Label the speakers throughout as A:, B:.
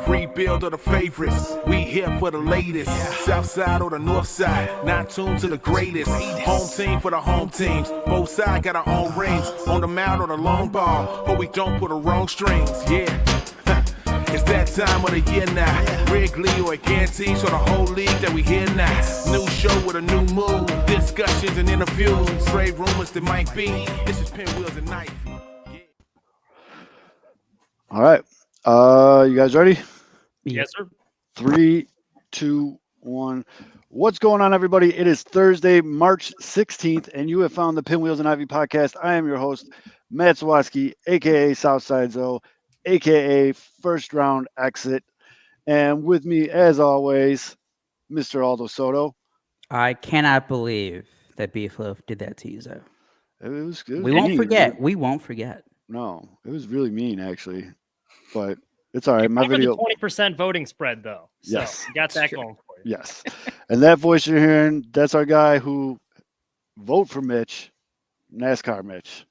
A: rebuild of the favorites. We here for the latest. South side or the north side, not tuned to the greatest. Home team for the home teams. Both sides got our own rings. On the mound or the long ball, but we don't put the wrong strings. Yeah. It's that time of the year now. Wrigley or a guarantee, so the whole league that we hear now. New show with a new mood. Discussions and interviews. Trade rumors that might be. This is Pinwheels and Knife.
B: All right. You guys ready?
C: Yes, sir.
B: 3, 2, 1. What's going on, everybody? It is Thursday, March 16th, and you have found the Pinwheels and Ivy podcast. I am your host, Matt Zawaski, a.k.a. Southside Zoe, a.k.a. First Round Exit. And with me, as always, Mr. Aldo Soto.
D: I cannot believe that Beef Loaf did that to you, Zoe.
B: It was good.
D: We won't forget. We won't forget.
B: No, it was really mean, actually. But it's all right. My
C: Covered
B: video.
C: The 20% voting spread, though. So
B: Yes.
C: you got that going for you.
B: Yes. And that voice you're hearing, that's our guy who vote for Mitch, NASCAR Mitch.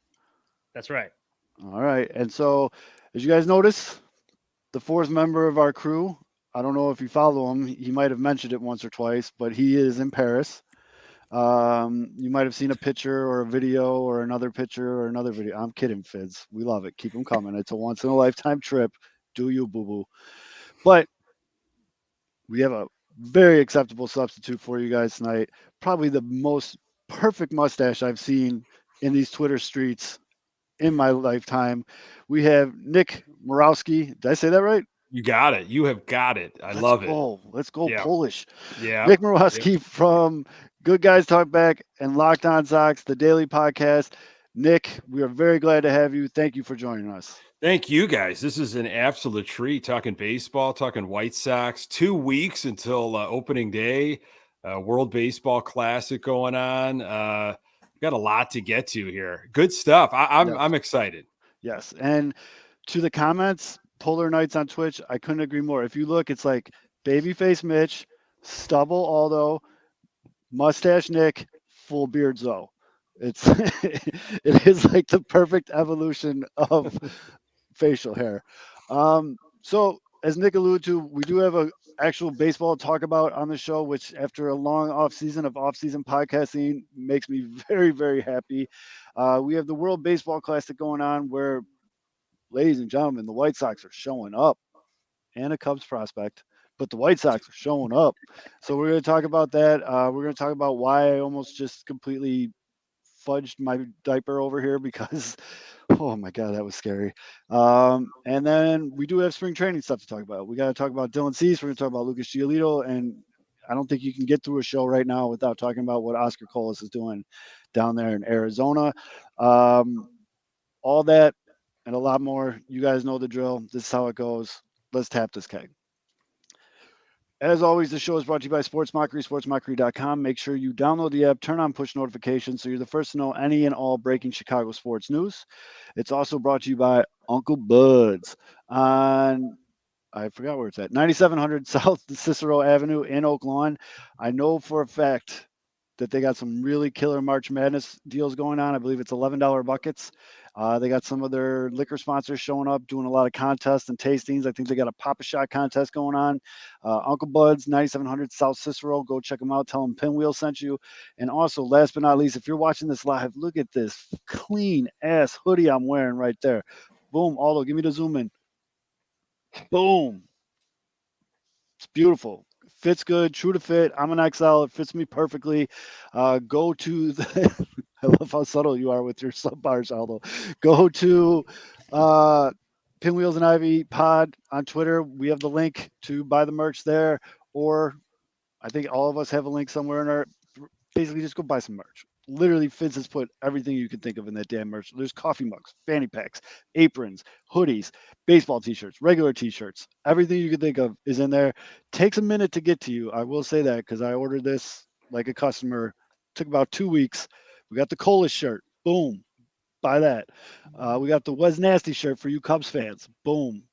C: That's right.
B: All right. And so, as you guys notice, the fourth member of our crew, I don't know if you follow him. He might have mentioned it once or twice, but he is in Paris. You might have seen a picture or a video or another picture or another video. I'm kidding, Fids. We love it. Keep them coming. It's a once-in-a-lifetime trip. Do you, boo-boo. But we have a very acceptable substitute for you guys tonight. Probably the most perfect mustache I've seen in these Twitter streets in my lifetime. We have Nick Murawski. Did I say that right?
E: You got it. You have got it. Love it.
B: Let's go
E: Yeah.
B: Polish.
E: Yeah.
B: Nick Murawski from Good Guys Talk Back and Locked On Sox, the daily podcast. Nick, we are very glad to have you. Thank you for joining us.
E: Thank you, guys. This is an absolute treat. Talking baseball, talking White Sox. 2 weeks until opening day. World Baseball Classic going on. Got a lot to get to here. Good stuff. I'm excited.
B: Yes. And to the comments, Polar Knights on Twitch, I couldn't agree more. If you look, it's like Babyface Mitch, Stubble Aldo, Mustache Nick, Full Beard Zoe. It's it is like the perfect evolution of facial hair. So as Nick alluded to, we do have a actual baseball to talk about on the show, which after a long off-season podcasting makes me very, very happy. We have the World Baseball Classic going on where, ladies and gentlemen, the White Sox are showing up, and a Cubs prospect, but the White Sox are showing up. So we're going to talk about that. We're going to talk about why I almost just completely fudged my diaper over here because, oh my God, that was scary. And then we do have spring training stuff to talk about. We got to talk about Dylan Cease. We're going to talk about Lucas Giolito, and I don't think you can get through a show right now without talking about what Oscar Colas is doing down there in Arizona. All that and a lot more. You guys know the drill. This is how it goes. Let's tap this keg. As always, the show is brought to you by Sports Mockery, sportsmockery.com. Make sure you download the app, turn on push notifications so you're the first to know any and all breaking Chicago sports news. It's also brought to you by Uncle Bud's on, I forgot where it's at, 9700 South Cicero Avenue in Oak Lawn. I know for a fact that they got some really killer March Madness deals going on. I believe it's $11 buckets. They got some of their liquor sponsors showing up, doing a lot of contests and tastings. I think they got a Pop-A-Shot contest going on. Uncle Bud's, 9700 South Cicero. Go check them out. Tell them Pinwheel sent you. And also, last but not least, if you're watching this live, look at this clean-ass hoodie I'm wearing right there. Boom. Aldo, give me the zoom in. Boom. It's beautiful. Fits good, true to fit. I'm an XL. It fits me perfectly. Go to the I love how subtle you are with your sub bars, Aldo. Go to Pinwheels and Ivy Pod on Twitter. We have the link to buy the merch there, or I think all of us have a link somewhere in our. Basically, just go buy some merch. Literally, Fitz has put everything you can think of in that damn merch. There's coffee mugs, fanny packs, aprons, hoodies, baseball t-shirts, regular t-shirts. Everything you can think of is in there. Takes a minute to get to you. I will say that because I ordered this like a customer. Took about 2 weeks. We got the Colas shirt. Boom. Buy that. We got the Was Nasty shirt for you Cubs fans. Boom.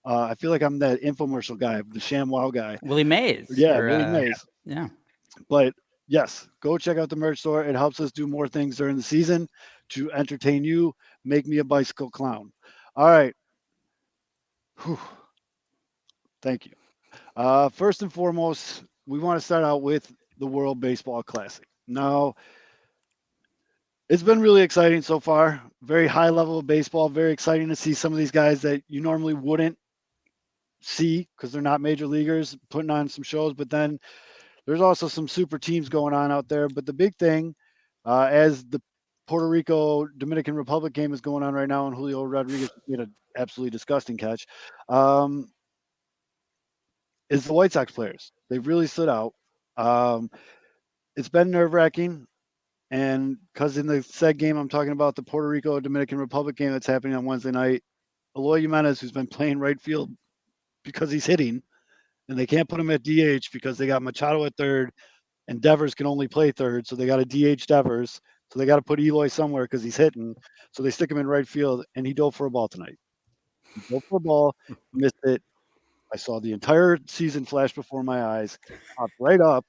B: I feel like I'm that infomercial guy, the ShamWow guy.
D: Willie Mays.
B: Yeah, Willie Mays.
D: Yeah.
B: But yes, go check out the merch store. It helps us do more things during the season to entertain you, make me a bicycle clown. All right. Whew. Thank you. First and foremost, we want to start out with the World Baseball Classic. Now, it's been really exciting so far. Very high level of baseball. Very exciting to see some of these guys that you normally wouldn't see because they're not major leaguers putting on some shows. But then there's also some super teams going on out there. But the big thing, as the Puerto Rico Dominican Republic game is going on right now, and Julio Rodriguez made an absolutely disgusting catch, is the White Sox players. They've really stood out. It's been nerve-wracking. And because in the said game, I'm talking about the Puerto Rico Dominican Republic game that's happening on Wednesday night, Eloy Jimenez, who's been playing right field because he's hitting, and they can't put him at DH because they got Machado at third, and Devers can only play third, so they got to DH Devers. So they got to put Eloy somewhere because he's hitting. So they stick him in right field, and he dove for a ball tonight. He dove for a ball, missed it. I saw the entire season flash before my eyes, popped right up.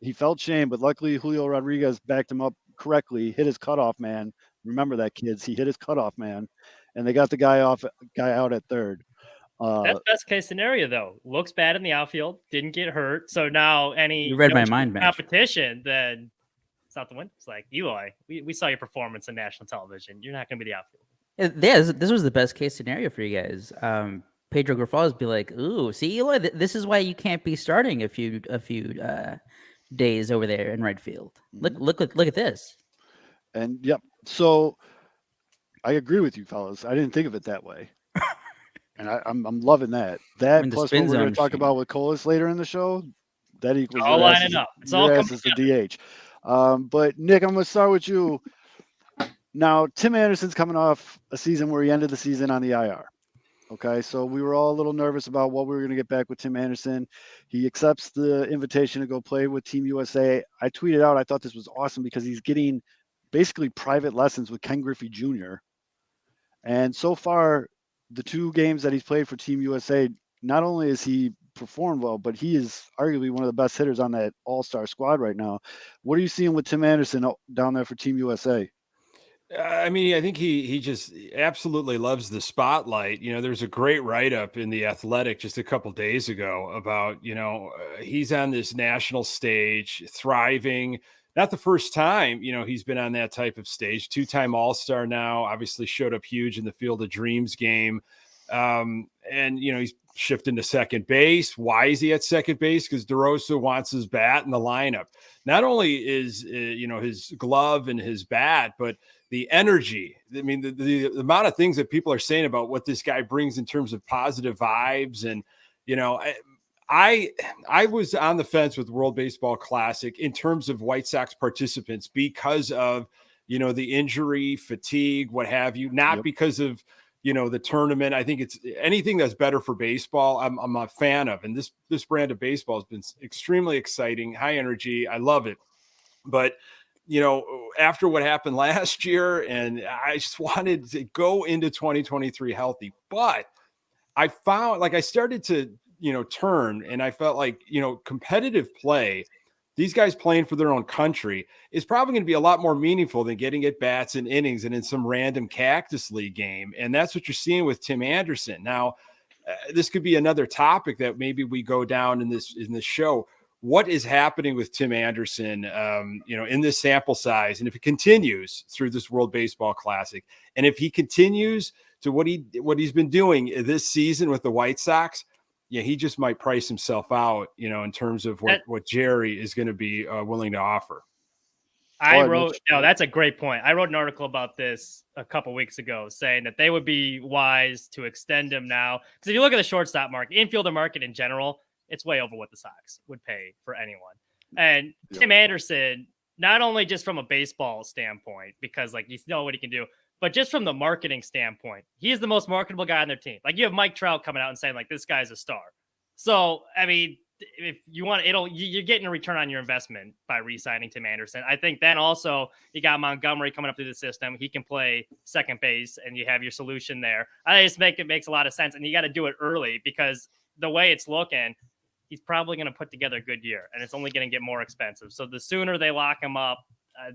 B: He felt shame, but luckily Julio Rodriguez backed him up correctly, hit his cutoff man. Remember that, kids. He hit his cutoff man, and they got the guy out at third.
C: That's best case scenario, though. Looks bad in the outfield, didn't get hurt. So now
D: You read my mind, man.
C: competition, then it's not the win. It's like, Eloy, we saw your performance on national television. You're not going to be the outfield.
D: Yeah, this was the best case scenario for you guys. Pedro Grifal's be like, "Ooh, see, Eloy, this is why you can't be starting a few days over there in right field. Look at this."
B: And yep. So I agree with you, fellas. I didn't think of it that way, and I'm loving that. That plus what we're going to talk about with Colas later in the show, that equals
C: all lining up. It's all coming
B: as the DH. But Nick, I'm going to start with you. Now, Tim Anderson's coming off a season where he ended the season on the IR. Okay, so we were all a little nervous about what we were going to get back with Tim Anderson. He accepts the invitation to go play with Team USA. I tweeted out, I thought this was awesome because he's getting basically private lessons with Ken Griffey Jr. And so far, the 2 games that he's played for Team USA, not only has he performed well, but he is arguably one of the best hitters on that all-star squad right now. What are you seeing with Tim Anderson down there for Team USA?
E: I mean, I think he just absolutely loves the spotlight. You know, there's a great write-up in The Athletic just a couple days ago about, he's on this national stage, thriving. Not the first time, he's been on that type of stage. 2-time All-Star now, obviously showed up huge in the Field of Dreams game. And he's shifting to second base. Why is he at second base? Because DeRosa wants his bat in the lineup. Not only is, his glove and his bat, but the energy. I mean, the amount of things that people are saying about what this guy brings in terms of positive vibes. And, I was on the fence with World Baseball Classic in terms of White Sox participants because of, the injury, fatigue, what have you, not because of, the tournament. I think it's anything that's better for baseball. I'm a fan of, and this brand of baseball has been extremely exciting, high energy. I love it. But, after what happened last year, and I just wanted to go into 2023 healthy, but I found I started to, turn, and I felt like, competitive play, these guys playing for their own country is probably going to be a lot more meaningful than getting at bats and innings and in some random Cactus League game. And that's what you're seeing with Tim Anderson. Now, this could be another topic that maybe we go down in this show. What is happening with Tim Anderson, in this sample size? And if it continues through this World Baseball Classic, and if he continues to what he's been doing this season with the White Sox, he just might price himself out, in terms of what Jerry is going to be willing to offer.
C: That's a great point. I wrote an article about this a couple weeks ago saying that they would be wise to extend him now. Because if you look at the shortstop market, infielder market in general, it's way over what the Sox would pay for anyone. And Tim Anderson, not only just from a baseball standpoint, because you know what he can do, but just from the marketing standpoint, he is the most marketable guy on their team. You have Mike Trout coming out and saying this guy's a star. So, I mean, if you want, you're getting a return on your investment by re-signing Tim Anderson. I think then also you got Montgomery coming up through the system. He can play second base, and you have your solution there. I just it makes a lot of sense, and you got to do it early because the way it's looking, he's probably going to put together a good year, and it's only going to get more expensive. So the sooner they lock him up,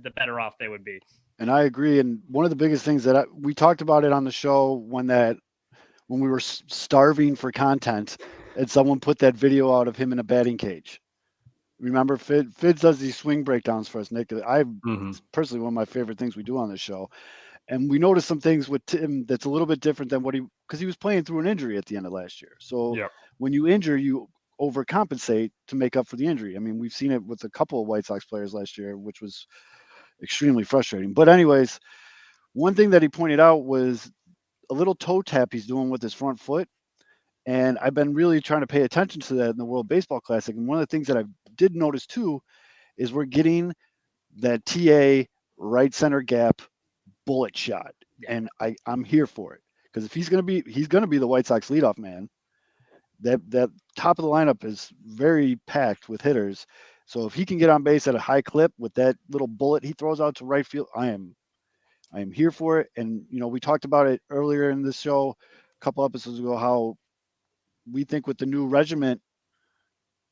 C: the better off they would be. And
B: I agree. And one of the biggest things that we talked about it on the show when when we were starving for content, and someone put that video out of him in a batting cage. Remember, Fids does these swing breakdowns for us, Nick. It's personally one of my favorite things we do on this show. And we noticed some things with Tim that's a little bit different than because he was playing through an injury at the end of last year. So when you injure, you overcompensate to make up for the injury. I mean, we've seen it with a couple of White Sox players last year, which was extremely frustrating. But anyways, one thing that he pointed out was a little toe tap he's doing with his front foot. And I've been really trying to pay attention to that in the World Baseball Classic. And one of the things that I did notice too is we're getting that TA right center gap bullet shot. And I'm here for it. Because if he's gonna be the White Sox leadoff man. That top of the lineup is very packed with hitters. So if he can get on base at a high clip with that little bullet he throws out to right field, I am here for it. And we talked about it earlier in this show, a couple episodes ago, how we think with the new regiment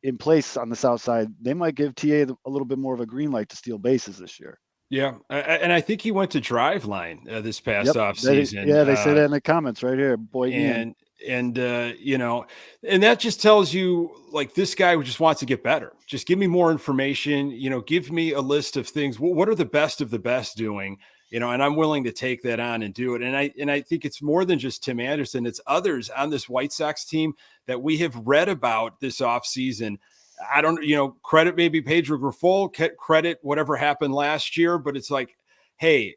B: in place on the South Side, they might give TA a little bit more of a green light to steal bases this year.
E: Yeah, and I think he went to Driveline this past offseason.
B: They say that in the comments right here, boy.
E: And and that just tells you, like, this guy who just wants to get better. Just give me more information. Give me a list of things. What are the best of the best doing? And I'm willing to take that on and do it. And I think it's more than just Tim Anderson. It's others on this White Sox team that we have read about this offseason. I don't, credit maybe Pedro Grifol, credit whatever happened last year, but it's like, hey,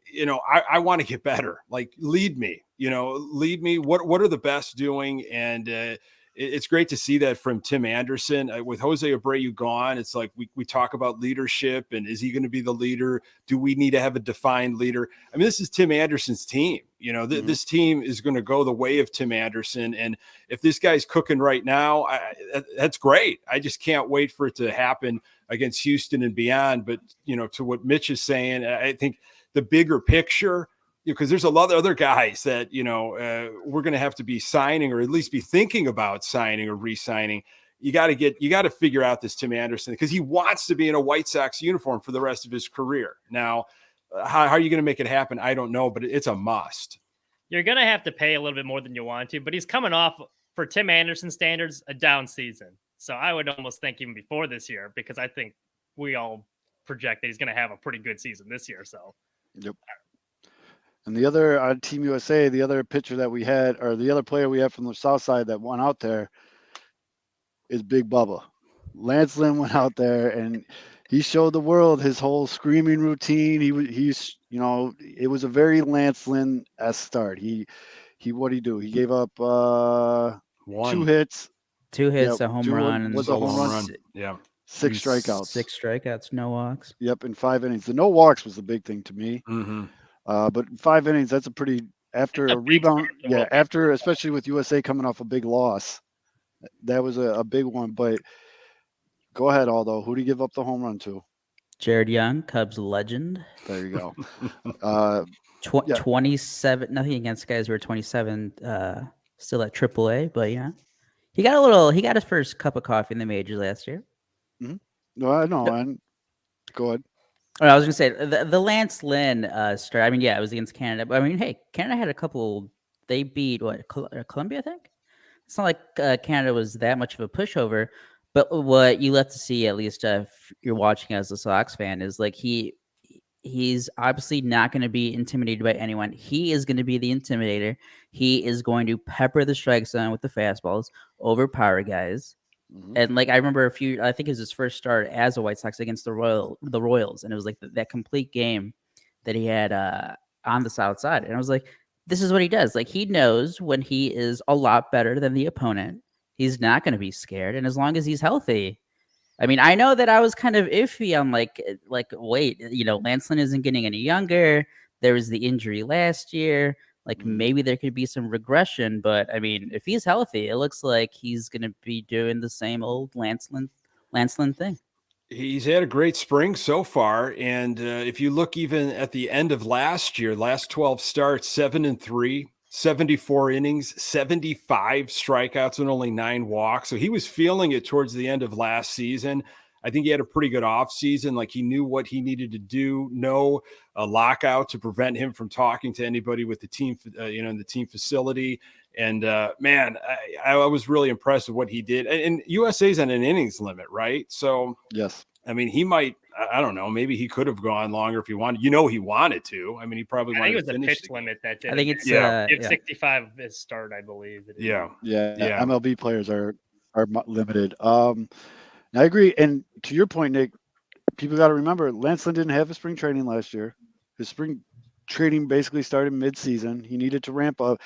E: I want to get better. Like, lead me. Lead me. What are the best doing? And it's great to see that from Tim Anderson. With Jose Abreu gone, it's like we talk about leadership, and is he going to be the leader? Do we need to have a defined leader? I mean, this is Tim Anderson's team. This team is going to go the way of Tim Anderson. And if this guy's cooking right now, that's great. I just can't wait for it to happen against Houston and beyond. But, to what Mitch is saying, I think the bigger picture, because there's a lot of other guys that, we're going to have to be signing, or at least be thinking about signing or re-signing. You got to figure out this Tim Anderson, because he wants to be in a White Sox uniform for the rest of his career. Now, how are you going to make it happen? I don't know, but it's a must.
C: You're going to have to pay a little bit more than you want to, but he's coming off, for Tim Anderson standards, a down season. So I would almost think even before this year, because I think we all project that he's going to have a pretty good season this year. So,
B: yep. And the other on Team USA, the other pitcher that we had, or the other player we had from the South Side that went out there, is Big Bubba. Lance Lynn went out there and he showed the world his whole screaming routine. It was a very Lance Lynn-esque start. What'd he do? He gave up 2 hits.
D: 2 hits, a home run.
B: Was a home run.
E: Yeah.
B: 6 strikeouts.
D: 6 strikeouts, no walks.
B: Yep, in 5 innings. The no walks was the big thing to me.
E: Mm-hmm.
B: But in 5 innings, that's after a rebound. Yeah, especially with USA coming off a big loss, that was a big one. But go ahead, Aldo. Who do you give up the home run to?
D: Jared Young, Cubs legend.
B: There you go.
D: 27. Nothing against guys who are 27, still at AAA, but yeah, he got his first cup of coffee in the majors last year.
B: Mm-hmm. No, I know. Go ahead.
D: Oh, I was gonna say the Lance Lynn start. I mean, yeah, it was against Canada, but I mean, hey, Canada had a couple. They beat Colombia, I think. It's not like Canada was that much of a pushover. But what you love to see, at least if you're watching as a Sox fan, is like he's obviously not going to be intimidated by anyone. He is going to be the intimidator. He is going to pepper the strike zone with the fastballs, overpower guys. Mm-hmm. And like I remember I think it was his first start as a White Sox against the Royals, and it was like that complete game that he had on the South Side. And I was like, this is what he does. Like, he knows when he is a lot better than the opponent. He's not going to be scared, and as long as he's healthy. I mean, I know that I was kind of iffy on like wait, Lance Lynn isn't getting any younger. There was the injury last year. Like, maybe there could be some regression, but I mean, if he's healthy, it looks like he's going to be doing the same old Lance Lynn thing.
E: He's had a great spring so far, and if you look even at the end of last year, last 12 starts, 7-3. 74 innings, 75 strikeouts, and only 9 walks. So he was feeling it towards the end of last season. I think he had a pretty good offseason. Like he knew what he needed to do, a lockout to prevent him from talking to anybody with the team, in the team facility. And man, I was really impressed with what he did. And USA's on an innings limit, right? So
B: yes,
E: I mean, he might. I don't know. Maybe he could have gone longer if he wanted. He wanted to. I mean, he probably wanted to finish.
C: I think it was the pitch limit that did.
D: I think it's
C: 65 is start, I believe.
E: Yeah.
B: MLB players are limited. I agree. And to your point, Nick, people got to remember Lance Lynn didn't have a spring training last year. His spring training basically started mid-season. He needed to ramp up.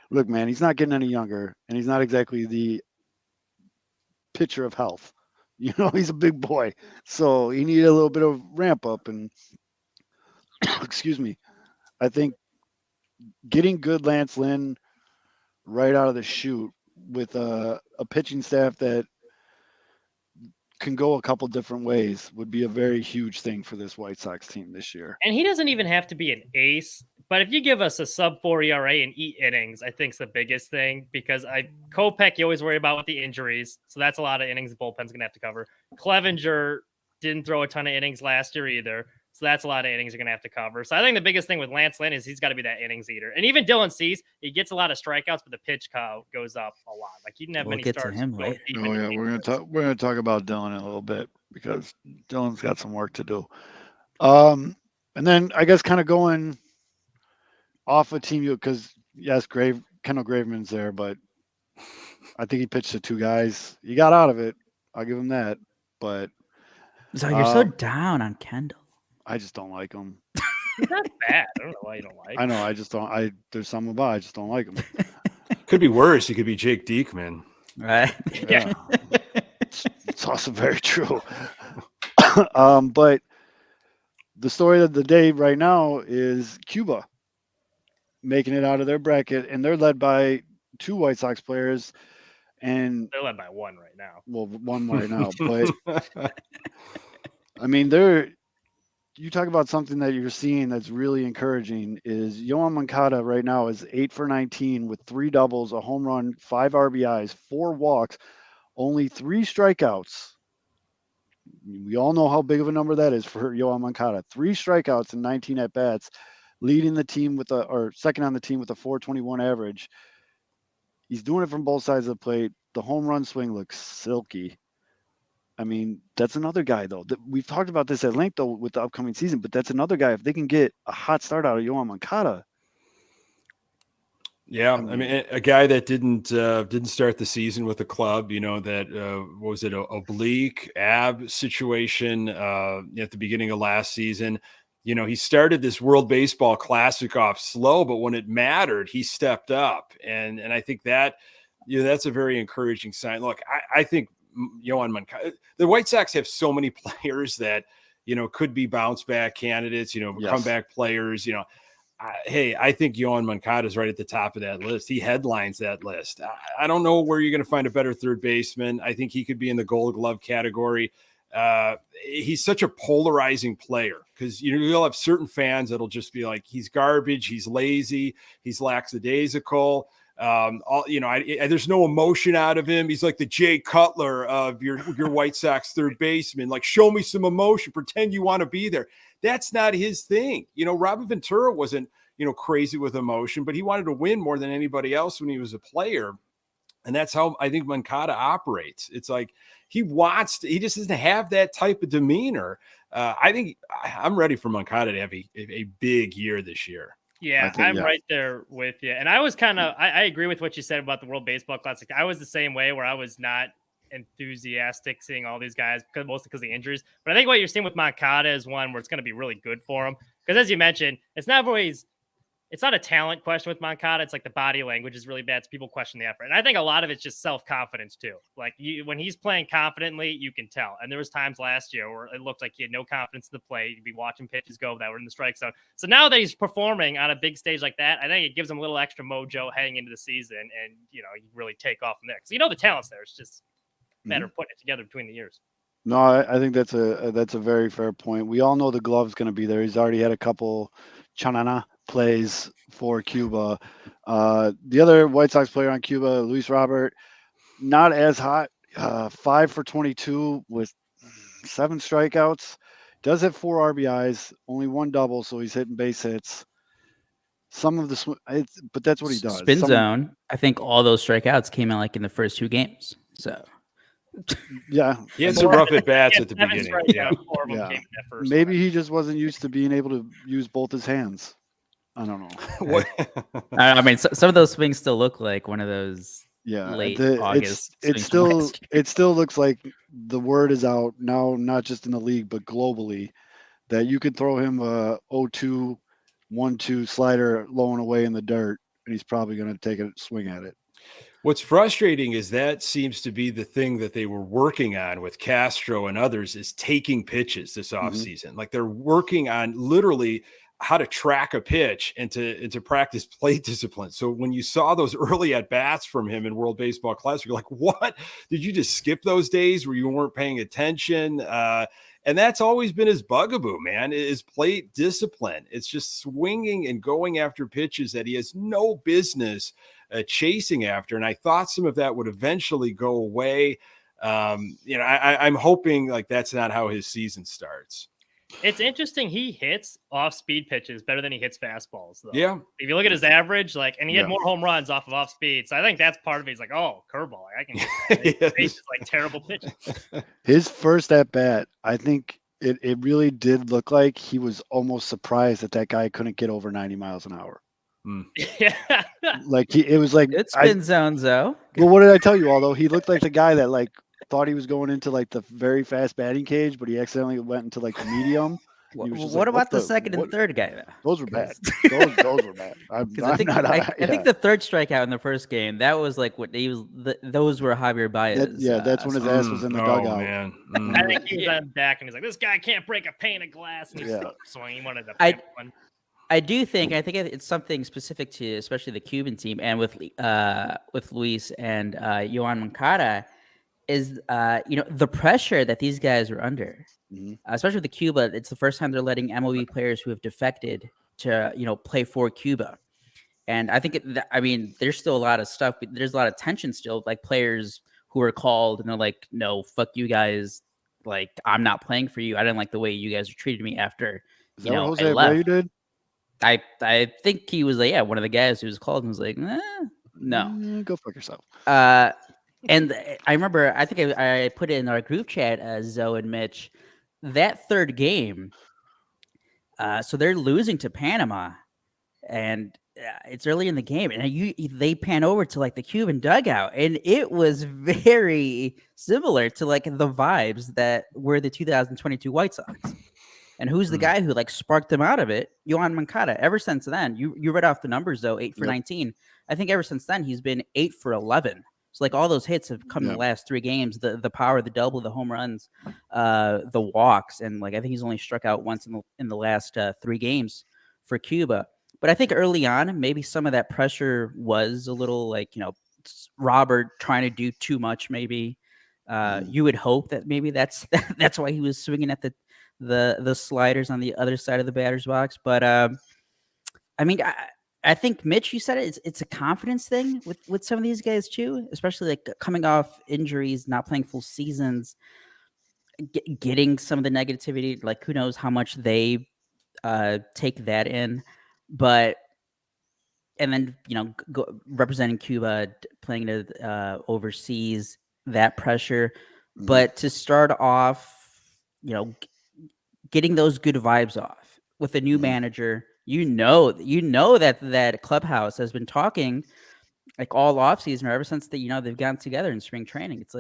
B: Look, man, he's not getting any younger, and he's not exactly the picture of health. He's a big boy, so he needed a little bit of ramp up. And excuse me, I think getting good Lance Lynn right out of the chute with a pitching staff that can go a couple different ways would be a very huge thing for this White Sox team this year.
C: And he doesn't even have to be an ace, but if you give us a sub-4 ERA and eat innings, I think is the biggest thing, because Kopech, you always worry about with the injuries, so that's a lot of innings the bullpen's going to have to cover. Clevenger didn't throw a ton of innings last year either, so that's a lot of innings you're going to have to cover. So I think the biggest thing with Lance Lynn is he's got to be that innings eater. And even Dylan Cease, he gets a lot of strikeouts, but the pitch count goes up a lot. Like he didn't have many starts.
B: We're going to talk about Dylan in a little bit, because Dylan's got some work to do. And then I guess kind of going off of Team U, because yes, Kendall Graveman's there, but I think he pitched to two guys. He got out of it. I'll give him that. But
D: so you're so down on Kendall.
B: I just don't like him.
C: He's not bad. I don't know why you don't like him.
B: I know. I just don't. There's something about it. I just don't like him.
E: Could be worse. He could be Jake Diekman.
D: Right.
C: Yeah.
B: It's also very true. But the story of the day right now is Cuba making it out of their bracket, and they're led by two White Sox players. And
C: they're led by one right now.
B: Well, one right now. But, I mean, you talk about something that you're seeing that's really encouraging is Yohan Moncada right now is 8 for 19 with 3 doubles, a home run, 5 RBIs, 4 walks, only 3 strikeouts. We all know how big of a number that is for Yohan Moncada. 3 strikeouts and 19 at-bats, leading the team second on the team with a 421 average. He's doing it from both sides of the plate. The home run swing looks silky. I mean, that's another guy, though. We've talked about this at length, though, with the upcoming season, but that's another guy. If they can get a hot start out of Yohan Moncada.
E: Yeah, I mean, a guy that didn't start the season with the club, that what was it, a oblique ab situation at the beginning of last season. He started this World Baseball Classic off slow, but when it mattered, he stepped up. And I think that, that's a very encouraging sign. Look, I think Yohan Moncada, the White Sox have so many players that, could be bounce back candidates, comeback players, hey, I think Yohan Moncada is right at the top of that list. He headlines that list. I don't know where you're going to find a better third baseman. I think he could be in the Gold Glove category. He's such a polarizing player because you'll have certain fans that'll just be like, he's garbage, he's lazy, he's lackadaisical. There's no emotion out of him. He's like the Jay Cutler of your White Sox third baseman. Like, show me some emotion, pretend you want to be there. That's not his thing. Robin Ventura wasn't, crazy with emotion, but he wanted to win more than anybody else when he was a player. And that's how I think Moncada operates. It's like he just doesn't have that type of demeanor. I think I'm ready for Moncada to have a big year this year.
C: Yeah, I'm right there with you. And I was I agree with what you said about the World Baseball Classic. I was the same way where I was not enthusiastic seeing all these guys mostly because of the injuries. But I think what you're seeing with Moncada is one where it's going to be really good for him. Because as you mentioned, it's not a talent question with Moncada. It's like the body language is really bad. So people question the effort. And I think a lot of it's just self-confidence too. Like when he's playing confidently, you can tell. And there was times last year where it looked like he had no confidence in the play. You'd be watching pitches go that were in the strike zone. So now that he's performing on a big stage like that, I think it gives him a little extra mojo heading into the season. And, you really take off from there. Because the talent's there. It's just better putting it together between the years.
B: No, I think that's a very fair point. We all know the glove's going to be there. He's already had a couple Chanana plays for Cuba. The other White Sox player on Cuba, Luis Robert, not as hot. 5 for 22 with 7 strikeouts. Does have 4 RBIs, only 1 double, so he's hitting base hits. Some of the, but that's what he does.
D: Spin zone. I think all those strikeouts came in like in the first 2 games. So
B: yeah,
E: He had some rough at bats at the
C: 7
E: beginning.
C: strikeouts,
E: Yeah.
C: 4 of them
B: Yeah.
C: came in that first
B: maybe
C: one.
B: he just wasn't used to being able to use both his hands. I don't know.
E: What-
D: I mean, some of those swings still look like one of those
B: Yeah,
D: late
B: it's
D: August.
B: it
D: swings from
B: still
D: last year.
B: it still looks like the word is out now, not just in the league but globally, that you could throw him a 0-2, 1-2 slider low and away in the dirt, and he's probably going to take a swing at it.
E: What's frustrating is that seems to be the thing that they were working on with Castro and others, is taking pitches this offseason. Like they're working on literally how to track a pitch and to practice plate discipline. So when you saw those early at bats from him in World Baseball Classic, you're like, what? Did you just skip those days where you weren't paying attention? And that's always been his bugaboo, man, is plate discipline. It's just swinging and going after pitches that he has no business chasing after. And I thought some of that would eventually go away. I'm hoping like that's not how his season starts.
C: It's interesting. He hits off speed pitches better than he hits fastballs, though.
E: Yeah.
C: If you look at his average, and he had
B: Yeah.
C: more home runs off of speed. So I think that's part of it. He's like, oh, curveball. I can hit
E: Yes.
C: it's like terrible pitches.
B: His first at bat, I think it really did look like he was almost surprised that guy couldn't get over 90 miles an hour.
C: Yeah.
B: Like it was like
D: Good spin zones, though.
B: well, what did I tell you? Although he looked like the guy that thought he was going into the very fast batting cage, but he accidentally went into the medium. He was just
D: What
B: like,
D: about the second and third guy? Though?
B: Those were bad.
D: 'Cause-
B: Those were bad.
D: I think the third strikeout in the first game, that was like what he was. Those were Javier Baez.
B: that's when his ass was in the dugout.
E: Man.
C: I think he was on deck and he's like, this guy can't break a pane of glass. And he's still swinging. He wanted to
D: I-
C: pimp one.
D: I think it's something specific to especially the Cuban team and with Luis and Yohan Moncada is the pressure that these guys are under, especially with the Cuba. It's the first time they're letting MLB players who have defected to play for Cuba, and I think there's still a lot of stuff. But there's a lot of tension still, like players who are called and they're like, no, fuck you guys, like I'm not playing for you. I didn't like the way you guys treated me after.
B: Is that what
D: I
B: Jose
D: left.
B: Abreu did?
D: I think he was one of the guys who was called and was like, no.
B: Go fuck yourself.
D: And I remember, I think I put it in our group chat, Zoe and Mitch, that third game. So they're losing to Panama, and it's early in the game, and they pan over to the Cuban dugout, and it was very similar to the vibes that were the 2022 White Sox. And who's the guy who sparked them out of it? Yohan Moncada. Ever since then, you read off the numbers though, 8 for 19. I think ever since then he's been 8 for 11. So all those hits have come in the last 3 games. The power, the double, the home runs, the walks, and I think he's only struck out once in the last 3 games for Cuba. But I think early on, maybe some of that pressure was a little Robert trying to do too much. Maybe you would hope that maybe that's why he was swinging at the sliders on the other side of the batter's box. But I think Mitch, you said it's a confidence thing with some of these guys too, especially coming off injuries, not playing full seasons, getting some of the negativity. Who knows how much they take that in, but and then representing Cuba, playing overseas, that pressure. But to start off, getting those good vibes off with a new manager, that clubhouse has been talking all offseason or ever since they've gotten together in spring training. It's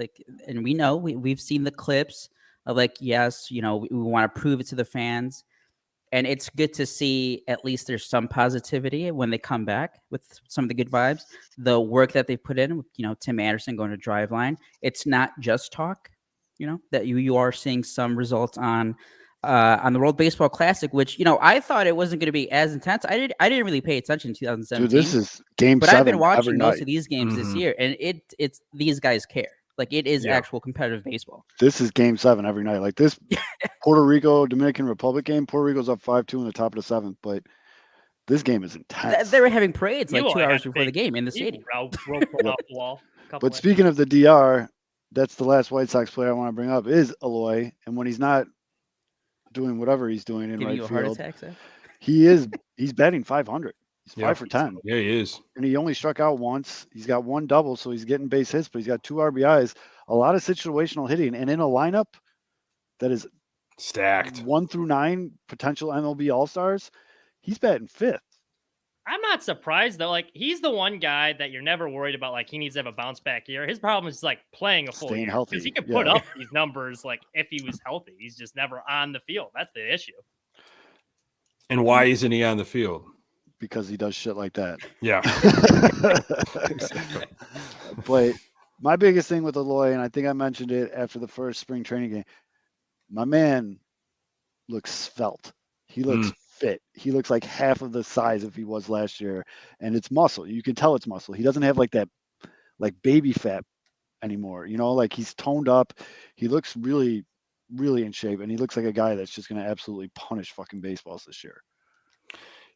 D: and we've seen the clips of yes, we want to prove it to the fans, and it's good to see at least there's some positivity when they come back with some of the good vibes. The work that they put in with Tim Anderson going to Driveline, it's not just talk. That you are seeing some results on the World Baseball Classic, which I thought it wasn't going to be as intense. I didn't really pay attention in 2017.
B: Dude, this is game 7.
D: But I've been watching
B: every
D: most
B: night.
D: of these games this year, and it's these guys care. It is actual competitive baseball.
B: This is game 7 every night. This Puerto Rico Dominican Republic game. Puerto Rico's up 5-2 in the top of the 7th, but this game is intense.
D: They were having parades
C: You
D: 2
C: only
D: hours
C: had
D: before the game in the stadium.
C: Rope off the wall.
B: But speaking of the DR, that's the last White Sox player I want to bring up is Eloy. And when he's not doing whatever he's doing in
D: Giving
B: right
D: you a heart
B: field,
D: attack, Zach?
B: he's batting 500. He's
E: Yeah.
B: 5 for 10.
E: Yeah, he is.
B: And he only struck out once. He's got 1 double, so he's getting base hits, but he's got 2 RBIs, a lot of situational hitting. And in a lineup that is
E: Stacked.
B: 1 through 9 potential MLB All-Stars, he's batting 5th.
C: I'm not surprised though. Like he's the one guy that you're never worried about. Like he needs to have a bounce back year. His problem is like playing a full
B: Staying
C: year
B: healthy,
C: because he could put
B: yeah.
C: up these numbers like if he was healthy. He's just never on the field. That's the issue.
E: And why isn't he on the field?
B: Because he does shit like that.
E: Yeah.
B: But my biggest thing with Eloy, and I think I mentioned it after the first spring training game, my man looks svelte. He looks fit. He looks like half of the size if he was last year, and it's muscle. You can tell it's muscle. He doesn't have like that like baby fat anymore. You know, like he's toned up. He looks really, really in shape, and he looks like a guy that's just going to absolutely punish fucking baseballs this year.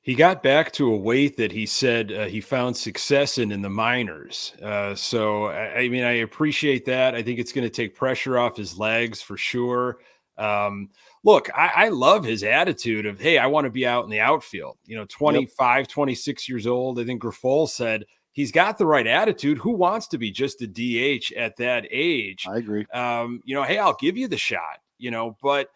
E: He got back to a weight that he said he found success in the minors. So, I mean, I appreciate that. I think it's going to take pressure off his legs for sure. Look, I love his attitude of, hey, I want to be out in the outfield. 25, 26 years old. I think Grifol said he's got the right attitude. Who wants to be just a DH at that age?
B: I agree.
E: Hey, I'll give you the shot, but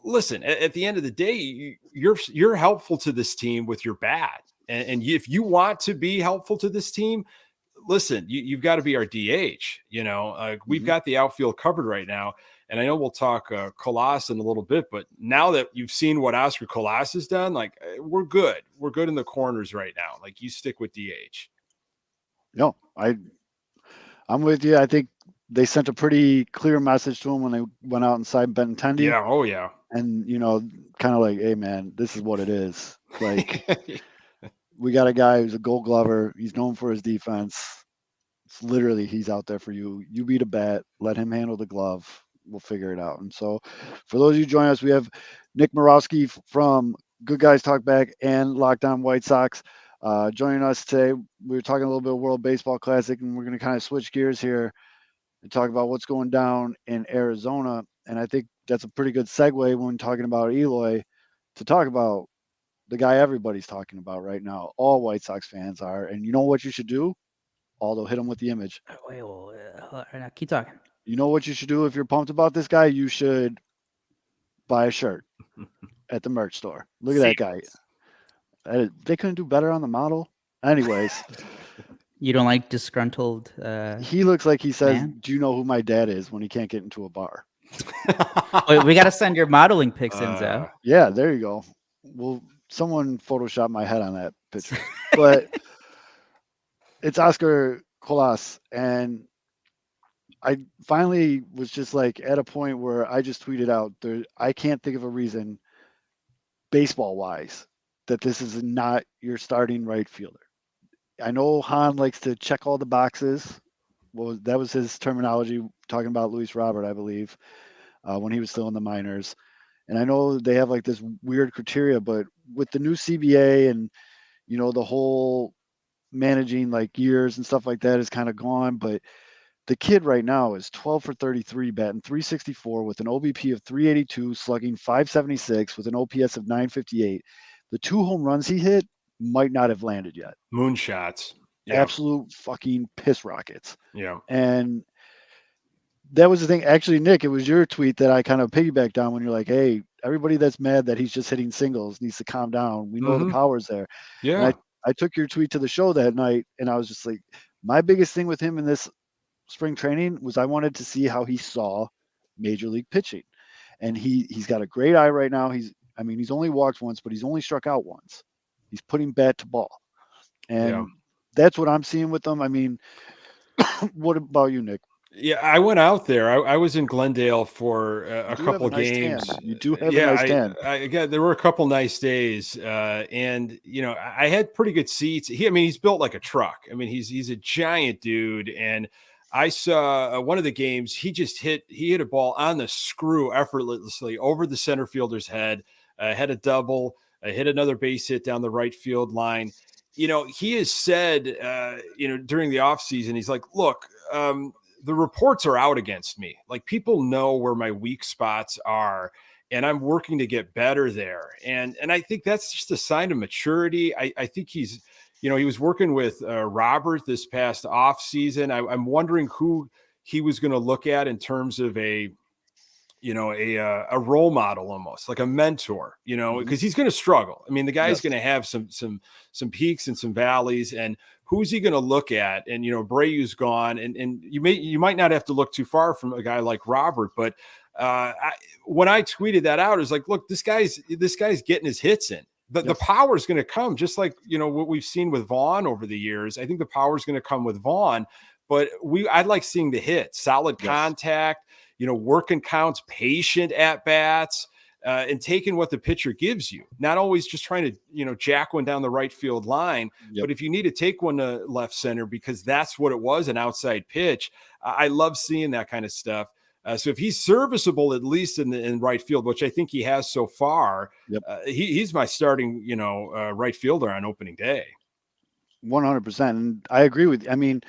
E: listen, at the end of the day, you're helpful to this team with your bat. And if you want to be helpful to this team, listen, you've got to be our DH. We've got the outfield covered right now. And I know we'll talk Colas in a little bit, but now that you've seen what Oscar Colas has done, like we're good. We're good in the corners right now. Like you stick with DH.
B: No, I'm with you. I think they sent a pretty clear message to him when they went out and signed Benintendi.
E: Yeah. Oh yeah.
B: And, kind of like, hey man, this is what it is. Like we got a guy who's a Gold Glover. He's known for his defense. It's literally, he's out there for you. You beat a bat, let him handle the glove. We'll figure it out. And so for those of you joining us, we have Nick Murawski from Good Guys Talk Back and Locked On White Sox joining us today. We were talking a little bit of World Baseball Classic, and we're going to kind of switch gears here and talk about what's going down in Arizona. And I think that's a pretty good segue when talking about Eloy to talk about the guy everybody's talking about right now. All White Sox fans are. And you know what you should do? Aldo, hit him with the image.
D: Wait, now keep talking.
B: You know what you should do if you're pumped about this guy? You should buy a shirt at the merch store. Look at that guy. They couldn't do better on the model. Anyways.
D: You don't like disgruntled?
B: He looks like he says,
D: man?
B: do you know who my dad is when he can't get into a bar?
D: Wait, we got to send your modeling pics in, Zo.
B: Yeah, there you go. Well, someone photoshopped my head on that picture. But it's Oscar Colas, and I finally was just like at a point where I just tweeted out there. I can't think of a reason, baseball wise, that this is not your starting right fielder. I know Han likes to check all the boxes. Well, that was his terminology, talking about Luis Robert, I believe, when he was still in the minors. And I know they have like this weird criteria, but with the new CBA and, the whole managing like years and stuff like that is kind of gone. But the kid right now is 12 for 33, batting 364 with an OBP of 382, slugging 576 with an OPS of 958. The 2 home runs he hit might not have landed yet.
E: Moonshots. Yeah.
B: Absolute fucking piss rockets.
E: Yeah.
B: And that was the thing. Actually, Nick, it was your tweet that I kind of piggybacked on when you're like, hey, everybody that's mad that he's just hitting singles needs to calm down. We know the power's there.
E: Yeah.
B: And I took your tweet to the show that night, and I was just like, my biggest thing with him in this spring training was I wanted to see how he saw major league pitching. And he's got a great eye right now. He's only walked once, but he's only struck out once. He's putting bat to ball. And that's what I'm seeing with them. I mean, what about you, Nick?
E: Yeah, I went out there. I was in Glendale for a couple of games.
B: You do have a nice tan.
E: Again, there were a couple nice days, and I had pretty good seats. He's built like a truck. He's a giant dude, and I saw one of the games. He hit a ball on the screw effortlessly over the center fielder's head. Had a double. Hit another base hit down the right field line. He has said, during the offseason, he's like, look, the reports are out against me. Like, people know where my weak spots are, and I'm working to get better there. And I think that's just a sign of maturity. I think he's, he was working with Robert this past off season. I'm wondering who he was going to look at in terms of a role model, almost like a mentor, because he's going to struggle. I mean, the guy's going to have some peaks and some valleys, and who's he going to look at? And, Abreu's gone, and you might not have to look too far from a guy like Robert, but when I tweeted that out, it was like, look, this guy's getting his hits in. The power is going to come, just like, what we've seen with Vaughn over the years. I think the power is going to come with Vaughn, but I'd like seeing the hit, solid contact, working counts, patient at bats, and taking what the pitcher gives you, not always just trying to, jack one down the right field line. But if you need to take one to left center, because that's what it was, an outside pitch, I love seeing that kind of stuff. So if he's serviceable, at least in right field, which I think he has so far, he's my starting, right fielder on opening day.
B: 100%. And I agree with you. I mean,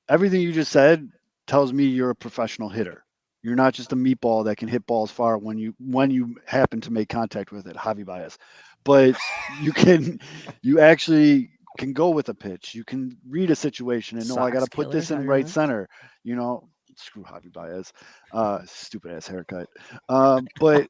B: everything you just said tells me you're a professional hitter. You're not just a meatball that can hit balls far when you happen to make contact with it, Javi Baez. But you actually can go with a pitch. You can read a situation and know I got to put this in right center. Screw Javi Baez, stupid ass haircut. But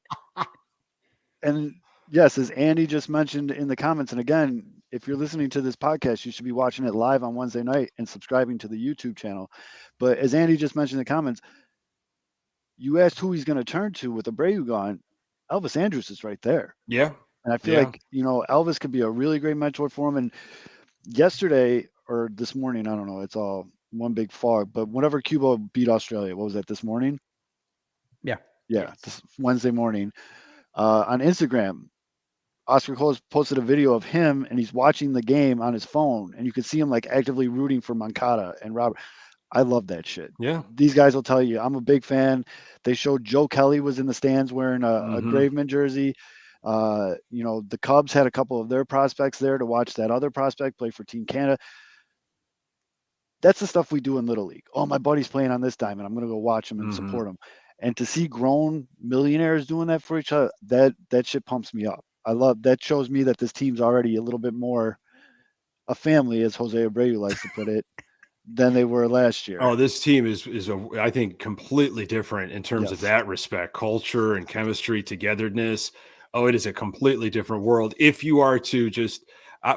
B: and yes, as Andy just mentioned in the comments, and again, if you're listening to this podcast, you should be watching it live on Wednesday night and subscribing to the YouTube channel. But as Andy just mentioned in the comments, you asked who he's going to turn to with Abreu gone. Elvis Andrus is right there.
E: Yeah.
B: And I feel like, Elvis could be a really great mentor for him. And yesterday or this morning, I don't know, it's all one big fog, but whenever Cuba beat Australia, what was that, this morning? Yeah, this Wednesday morning. On Instagram, Oscar Coles posted a video of him, and he's watching the game on his phone, and you can see him like actively rooting for Moncada and Robert. I love that shit.
E: Yeah.
B: These guys will tell you, I'm a big fan. They showed Joe Kelly was in the stands wearing a Graveman jersey. The Cubs had a couple of their prospects there to watch that other prospect play for Team Canada. That's the stuff we do in Little League. Oh, my buddy's playing on this diamond. I'm going to go watch him and support him. And to see grown millionaires doing that for each other, that shit pumps me up. I love that. Shows me that this team's already a little bit more a family, as Jose Abreu likes to put it, than they were last year.
E: Oh, this team is I think completely different in terms of that respect, culture and chemistry, togetherness. Oh, it is a completely different world. If you are to just,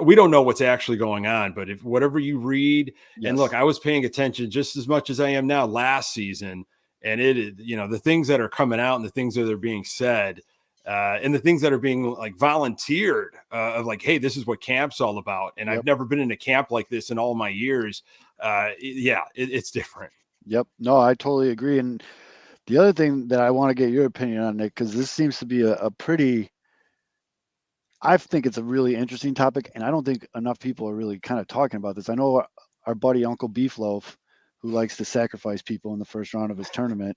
E: we don't know what's actually going on, but if whatever you read, and look, I was paying attention just as much as I am now last season, and it, the things that are coming out and the things that are being said, and the things that are being like volunteered of like, hey, this is what camp's all about. And I've never been in a camp like this in all my years. It's different.
B: Yep. No, I totally agree. And the other thing that I want to get your opinion on, Nick, because this seems to be a pretty, I think it's a really interesting topic, and I don't think enough people are really kind of talking about this. I know our buddy Uncle Beefloaf, who likes to sacrifice people in the first round of his tournament,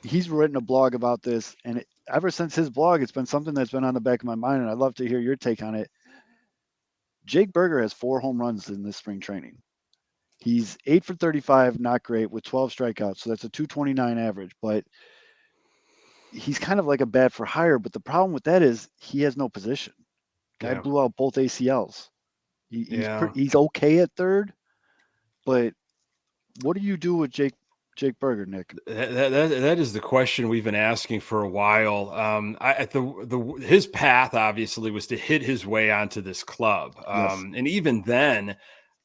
B: he's written a blog about this, and ever since his blog, it's been something that's been on the back of my mind, and I'd love to hear your take on it. Jake Berger has 4 home runs in this spring training. He's 8 for 35, not great, with 12 strikeouts, so that's a 229 average, but he's kind of like a bat for hire. But the problem with that is he has no position. Guy blew out both ACLs. He's okay at third, but what do you do with Jake Berger, Nick?
E: That is the question we've been asking for a while. His path obviously was to hit his way onto this club. And even then,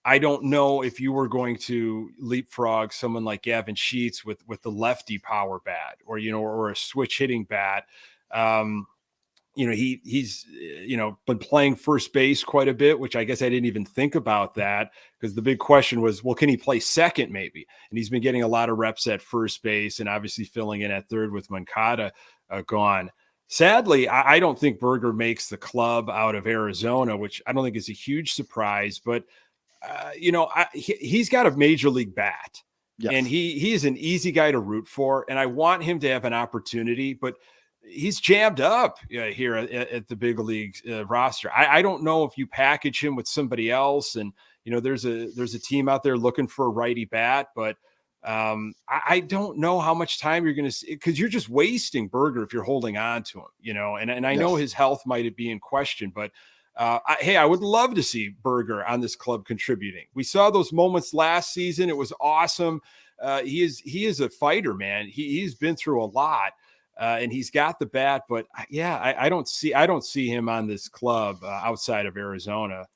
E: I don't know if you were going to leapfrog someone like Gavin Sheets with the lefty power bat, or a switch hitting bat. He's been playing first base quite a bit, which I guess I didn't even think about that, because the big question was, well, can he play second maybe? And he's been getting a lot of reps at first base and obviously filling in at third with Moncada gone. Sadly, I don't think Berger makes the club out of Arizona, which I don't think is a huge surprise, but he's got a major league bat. And he is an easy guy to root for. And I want him to have an opportunity, but he's jammed up here at the big league roster. I don't know if you package him with somebody else and, there's a team out there looking for a righty bat, but I don't know how much time you're going to see, because you're just wasting Berger if you're holding on to him, and I know his health might be in question, but I would love to see Berger on this club contributing. We saw those moments last season. It was awesome. He is a fighter, man. He's been through a lot. And he's got the bat, but I don't see him on this club outside of Arizona.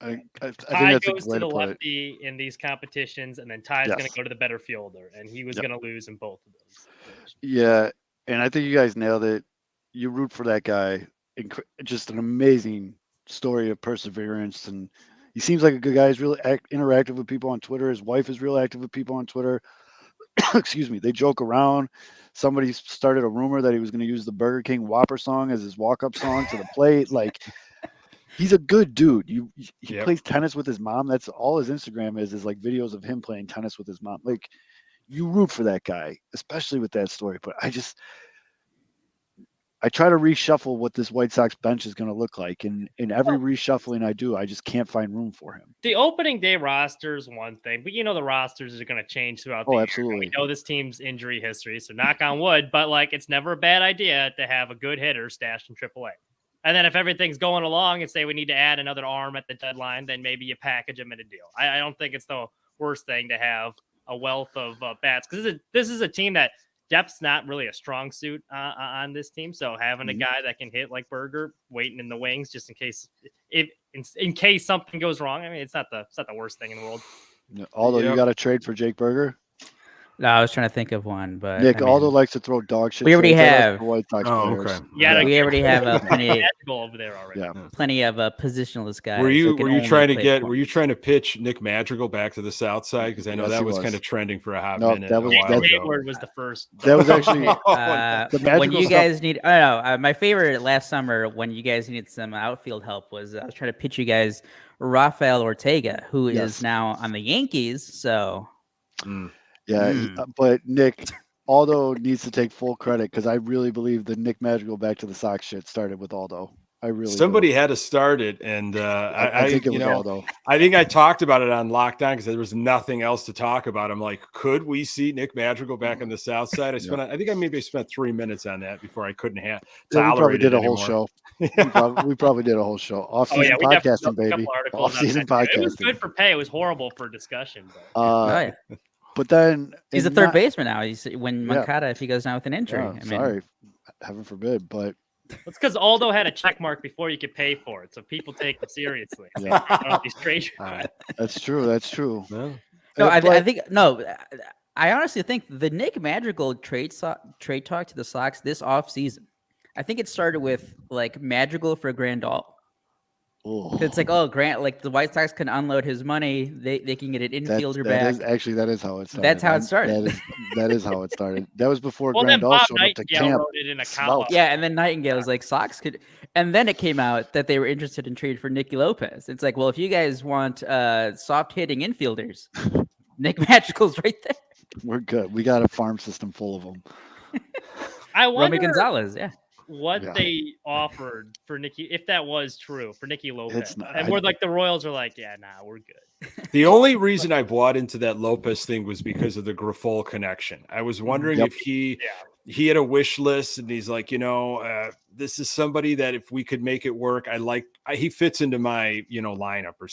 B: I think
C: Ty
B: that's
C: goes
B: a way
C: to the
B: to put it.
C: lefty in these competitions, and then Ty's going to go to the better fielder, and he was going to lose in both of those.
B: Yeah, and I think you guys nailed it. You root for that guy. Just an amazing story of perseverance, and he seems like a good guy. He's really interactive with people on Twitter. His wife is real active with people on Twitter. Excuse me. They joke around. Somebody started a rumor that he was going to use the Burger King Whopper song as his walk-up song to the plate. Like, he's a good dude. He plays tennis with his mom. That's all his Instagram is like videos of him playing tennis with his mom. Like, you root for that guy, especially with that story. But I try to reshuffle what this White Sox bench is going to look like. And in every reshuffling I do, I just can't find room for him.
C: The opening day roster is one thing, but the rosters are going to change throughout the year.
B: Absolutely.
C: We know this team's injury history, so knock on wood, but it's never a bad idea to have a good hitter stashed in AAA. And then if everything's going along and say we need to add another arm at the deadline, then maybe you package them in a deal. I don't think it's the worst thing to have a wealth of bats, because this is a team that depth's not really a strong suit on this team. So having a guy that can hit like Berger, waiting in the wings just in case in case something goes wrong. I mean, it's not the worst thing in the world.
B: Although you got to trade for Jake Berger.
D: No, I was trying to think of one, but
B: Nick, Aldo likes to throw dog shit.
D: We already have.
B: White Sox players.
E: Okay.
C: Yeah,
D: we already have plenty
C: over there already.
B: Yeah.
D: Plenty of positionless guys.
E: Were you trying to pitch Nick Madrigal back to the South Side? Because I know that was kind of trending for a hot minute.
B: That was
C: Hayward was the first.
B: That was actually
D: when you guys need. I don't know. My favorite last summer when you guys needed some outfield help was I was trying to pitch you guys Rafael Ortega, who is now on the Yankees. So.
B: But Nick, Aldo needs to take full credit, because I really believe the Nick Madrigal back to the Sox shit started with Aldo.
E: Somebody had to start it, and
B: I think it was Aldo.
E: I think I talked about it on Lockdown because there was nothing else to talk about. I'm like, could we see Nick Madrigal back on the South Side? I think I spent 3 minutes on that before I couldn't tolerate
B: we probably did
E: it
B: a whole show. We probably did a whole show. Off-season podcasting, baby. Off-season podcasting.
C: It was good for pay. It was horrible for discussion.
B: But then
D: he's a third baseman now. He's when Moncada, if he goes down with an injury.
B: Sorry, heaven forbid. But
C: it's because Aldo had a check mark before you could pay for it, so people take it seriously.
B: That's true. That's true.
D: I honestly think the Nick Madrigal trade talk to the Sox this offseason, I think it started with Madrigal for Grandal. It's Grant, the White Sox can unload his money. They can get an infielder back.
B: That is how it started.
D: That's how it started.
B: That is how it started. That was before
C: Grandal
B: showed up to camp.
C: Wrote it in a column.
D: Yeah, and then Nightingale was Sox could, and then it came out that they were interested in trade for Nicky Lopez. It's if you guys want soft hitting infielders, Nick Madrigal's right there.
B: We're good. We got a farm system full of them.
C: I wonder
D: Romy Gonzalez,
C: what they offered for Nicky, if that was true, for Nicky Lopez. And we're the Royals are we're good.
E: The only reason I bought into that Lopez thing was because of the Grifol connection. I was wondering if he had a wish list, and he's this is somebody that if we could make it work, he fits into my lineup or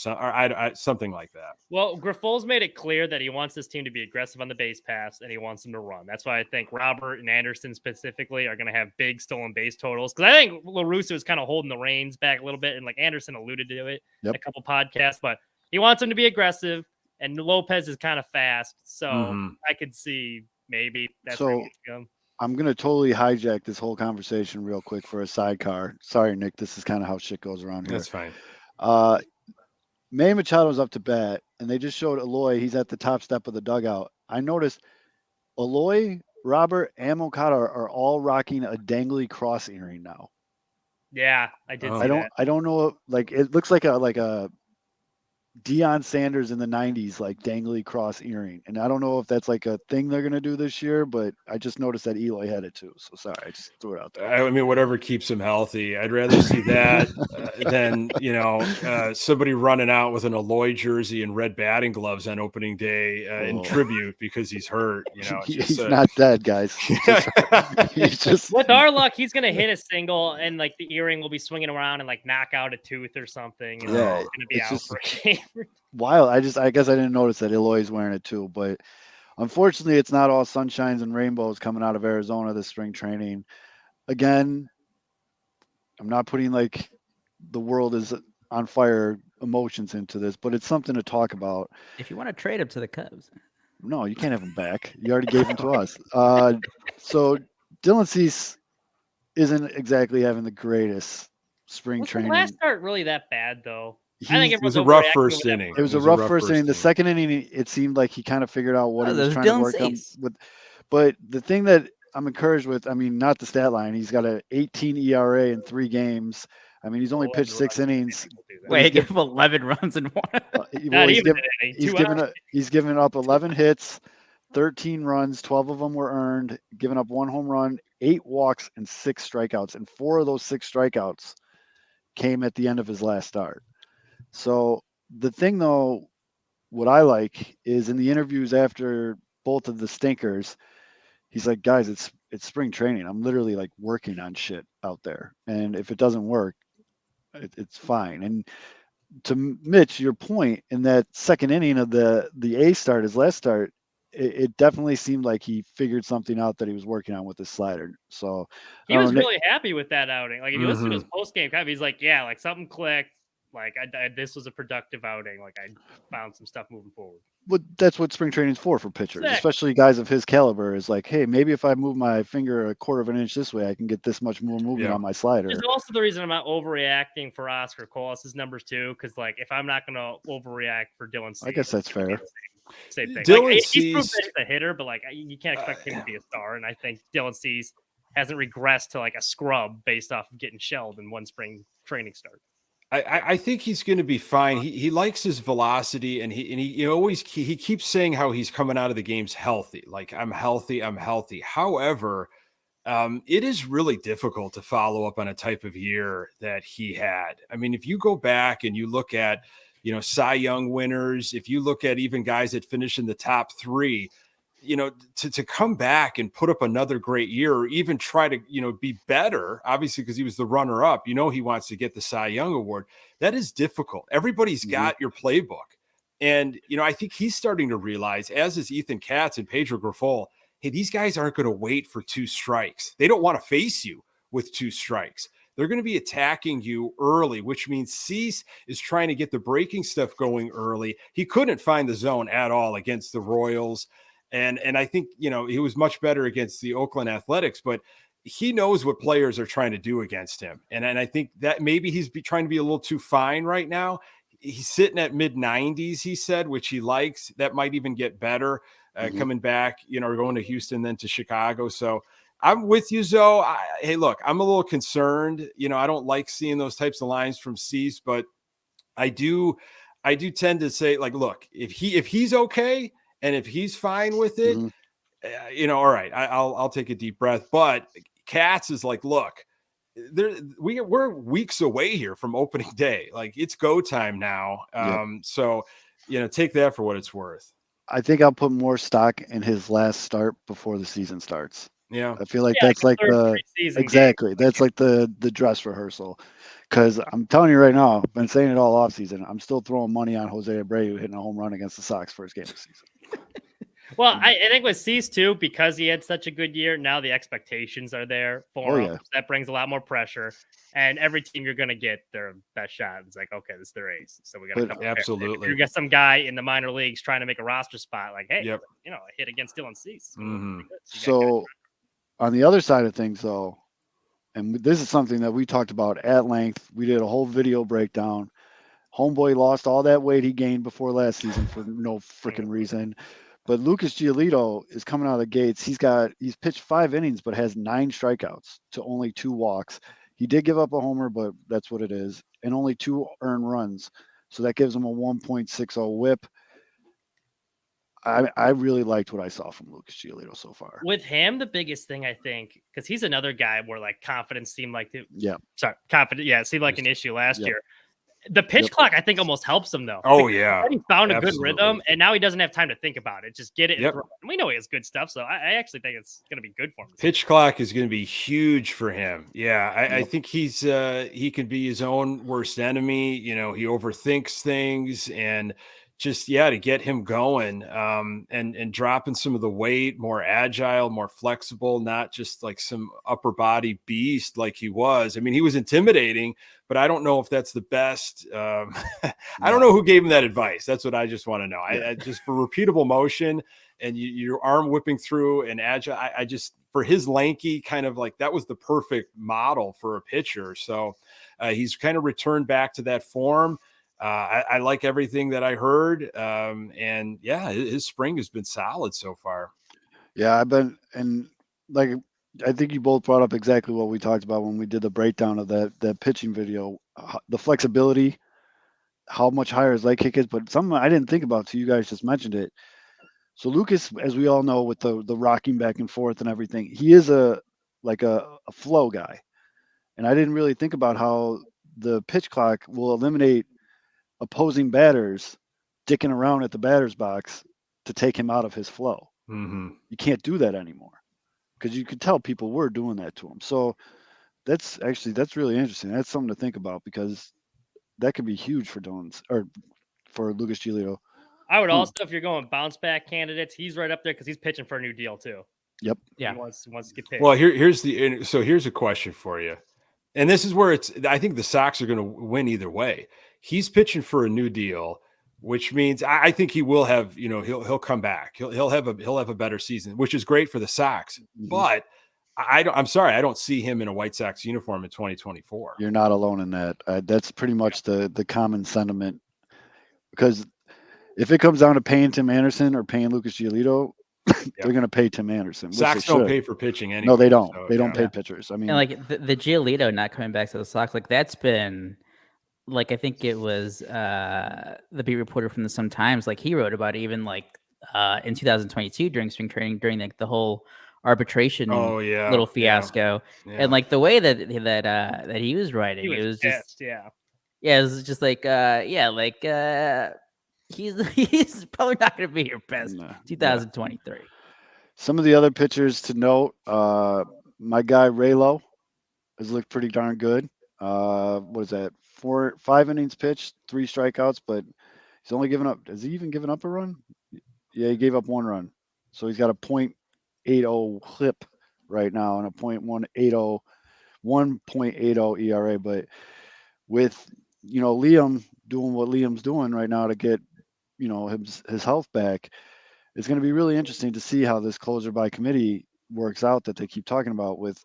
E: something like that.
C: Well, Grifol's made it clear that he wants this team to be aggressive on the base pass, and he wants them to run. That's why I think Robert and Anderson specifically are going to have big stolen base totals, because I think LaRusso is kind of holding the reins back a little bit, and Anderson alluded to it in a couple podcasts, but he wants them to be aggressive, and Lopez is kind of fast, so I could see maybe that's where he's going.
B: I'm going to totally hijack this whole conversation real quick for a sidecar. Sorry, Nick. This is kind of how shit goes around here.
E: That's fine.
B: Manny Machado's up to bat, and they just showed Eloy. He's at the top step of the dugout. I noticed Eloy, Robert, and Moncada are all rocking a dangly cross earring now.
C: Yeah, I did. I
B: don't know. It looks like a Deion Sanders in the 90s, like dangly cross earring. And I don't know if that's like a thing they're going to do this year, but I just noticed that Eloy had it too. So sorry, I just threw it out there.
E: I mean, whatever keeps him healthy. I'd rather see that than, somebody running out with an Eloy jersey and red batting gloves on opening day in tribute because he's hurt.
B: He's not dead, guys. He's just
C: with our luck, he's gonna hit a single and like the earring will be swinging around and like knock out a tooth or something. He's gonna be out for a game.
B: Wild. I guess I didn't notice that Eloy's wearing it too, but unfortunately, it's not all sunshines and rainbows coming out of Arizona this spring training. Again, I'm not putting like the world is on fire emotions into this, but it's something to talk about.
D: If you want to trade him to the Cubs.
B: No, you can't have him back. You already gave him to us. So Dylan Cease isn't exactly having the greatest spring training.
C: Last start really that bad though?
E: I think it was a rough first inning.
B: It was a rough first inning. The second inning, it seemed like he kind of figured out what he was trying to work on with. But the thing that I'm encouraged with, I mean, not the stat line. He's got an 18 ERA in 3 games. I mean, he's only pitched 6 innings.
D: Wait, he gave 11 runs in one.
B: He's given up 11 hits, 13 runs, 12 of them were earned, given up 1 home run, 8 walks, and 6 strikeouts. And 4 of those 6 strikeouts came at the end of his last start. So the thing, though, what I like is in the interviews after both of the stinkers, he's like, guys, it's spring training. I'm literally like working on shit out there. And if it doesn't work, it's fine. And to Mitch, your point, in that second inning of the A start, his last start, it definitely seemed like he figured something out that he was working on with his slider. So
C: he was really happy with that outing. Like if you listen to his post game comment, he's like, yeah, like something clicked. Like this was a productive outing. Like I found some stuff moving forward.
B: But that's what spring training is for pitchers, especially guys of his caliber. Is like, hey, maybe if I move my finger 1/4 of an inch this way, I can get this much more movement on my slider.
C: It's also the reason I'm not overreacting for Oscar Colas' numbers too, because like if I'm not going to overreact for Dylan Cease,
B: I guess that's fair.
C: Same thing.
E: Dylan
C: like,
E: Cease,
C: he's proved that he's a hitter, but like you can't expect him to be a star. And I think Dylan Cease hasn't regressed to like a scrub based off of getting shelled in one spring training start.
E: I think he's going to be fine. He likes his velocity, and he keeps saying how he's coming out of the games healthy. Like I'm healthy. However, it is really difficult to follow up on a type of year that he had. I mean, if you go back and you look at Cy Young winners, if you look at even guys that finish in the top 3. To come back and put up another great year, or even try to, be better, obviously, because he was the runner up, he wants to get the Cy Young award. That is difficult. Everybody's got your playbook. And, I think he's starting to realize, as is Ethan Katz and Pedro Grifol, hey, these guys aren't going to wait for 2 strikes. They don't want to face you with 2 strikes. They're going to be attacking you early, which means Cease is trying to get the breaking stuff going early. He couldn't find the zone at all against the Royals. And I think, he was much better against the Oakland Athletics, but he knows what players are trying to do against him. And I think that maybe he's trying to be a little too fine right now. He's sitting at mid-90s, he said, which he likes. That might even get better coming back, going to Houston, then to Chicago. So I'm with you, Zoe. Hey, look, I'm a little concerned. I don't like seeing those types of lines from Cease, but I do tend to say, like, look, if he's okay, and if he's fine with it, all right, I'll take a deep breath. But Katz is like, look, we're weeks away here from opening day. Like it's go time now. So, take that for what it's worth.
B: I think I'll put more stock in his last start before the season starts.
E: Yeah,
B: I feel like that's like that's like the dress rehearsal. Because I'm telling you right now, I've been saying it all off season. I'm still throwing money on Jose Abreu hitting a home run against the Sox first game of the season.
C: Well, I think with Cease too, because he had such a good year, now the expectations are there for him. Yeah. That brings a lot more pressure. And every team you're going to get their best shot. It's like, okay, this is their ace. So we got to come
E: absolutely.
C: If you get some guy in the minor leagues trying to make a roster spot, like, hey, a hit against Dylan Cease.
B: So on the other side of things, though, and this is something that we talked about at length. We did a whole video breakdown. Homeboy lost all that weight he gained before last season for no freaking reason. But Lucas Giolito is coming out of the gates. He's pitched 5 innings, but has 9 strikeouts to only 2 walks. He did give up a homer, but that's what it is. And only 2 earned runs. So that gives him a 1.60 whip. I really liked what I saw from Lucas Giolito so far.
C: With him, the biggest thing I think, because he's another guy where like confidence seemed like seemed like an issue last year. The pitch clock, I think, almost helps him though.
E: Oh yeah,
C: he found a good rhythm, and now he doesn't have time to think about it. Just get it. And we know he has good stuff, so I actually think it's going to be good for him.
E: Pitch clock is going to be huge for him. Yeah, I think he can be his own worst enemy. You know, he overthinks things, and just to get him going, and dropping some of the weight, more agile, more flexible, not just like some upper body beast like he was. I mean, he was intimidating, but I don't know if that's the best. I don't know who gave him that advice. That's what I just want to know. I just for repeatable motion and your arm whipping through and agile. I just, for his lanky kind of like, that was the perfect model for a pitcher. So he's kind of returned back to that form. I like everything that I heard. And his spring has been solid so far.
B: Yeah, I think you both brought up exactly what we talked about when we did the breakdown of that pitching video, the flexibility, how much higher his leg kick is, but something I didn't think about till you guys just mentioned it. So Lucas, as we all know, with the rocking back and forth and everything, he is a flow guy. And I didn't really think about how the pitch clock will eliminate opposing batters dicking around at the batter's box to take him out of his flow.
E: Mm-hmm.
B: You can't do that anymore because you could tell people were doing that to him. So that's really interesting. That's something to think about because that could be huge for for Lucas Giolito.
C: I would also, if you're going bounce back candidates, he's right up there because he's pitching for a new deal too.
B: Yep.
C: Yeah. He wants to get paid.
E: Well, here's a question for you. And this is where I think the Sox are going to win either way. He's pitching for a new deal, which means I think he will have, he'll come back. He'll have a better season, which is great for the Sox. Mm-hmm. But I'm sorry, I don't see him in a White Sox uniform in 2024.
B: You're not alone in that. That's pretty much the common sentiment. Because if it comes down to paying Tim Anderson or paying Lucas Giolito, they're going to pay Tim Anderson.
E: Sox don't pay for pitching anyway.
B: No, they don't. So, they don't pay pitchers. I mean,
D: and like the Giolito not coming back to the Sox, like that's been, like I think it was the beat reporter from the Sun-Times, like he wrote about it even like in 2022 during spring training, during like the whole arbitration little fiasco, and like the way that he was writing, it was just it was just like he's probably not going to be your best 2023.
B: Some of the other pitchers to note, my guy Raylo has looked pretty darn good. What is that? 5 innings pitched, 3 strikeouts, but he's only given up. Has he even given up a run? Yeah, he gave up 1 run. So he's got a .80 clip right now and a .180 ERA. But with Liam doing what Liam's doing right now to get his health back, it's going to be really interesting to see how this closer by committee works out that they keep talking about with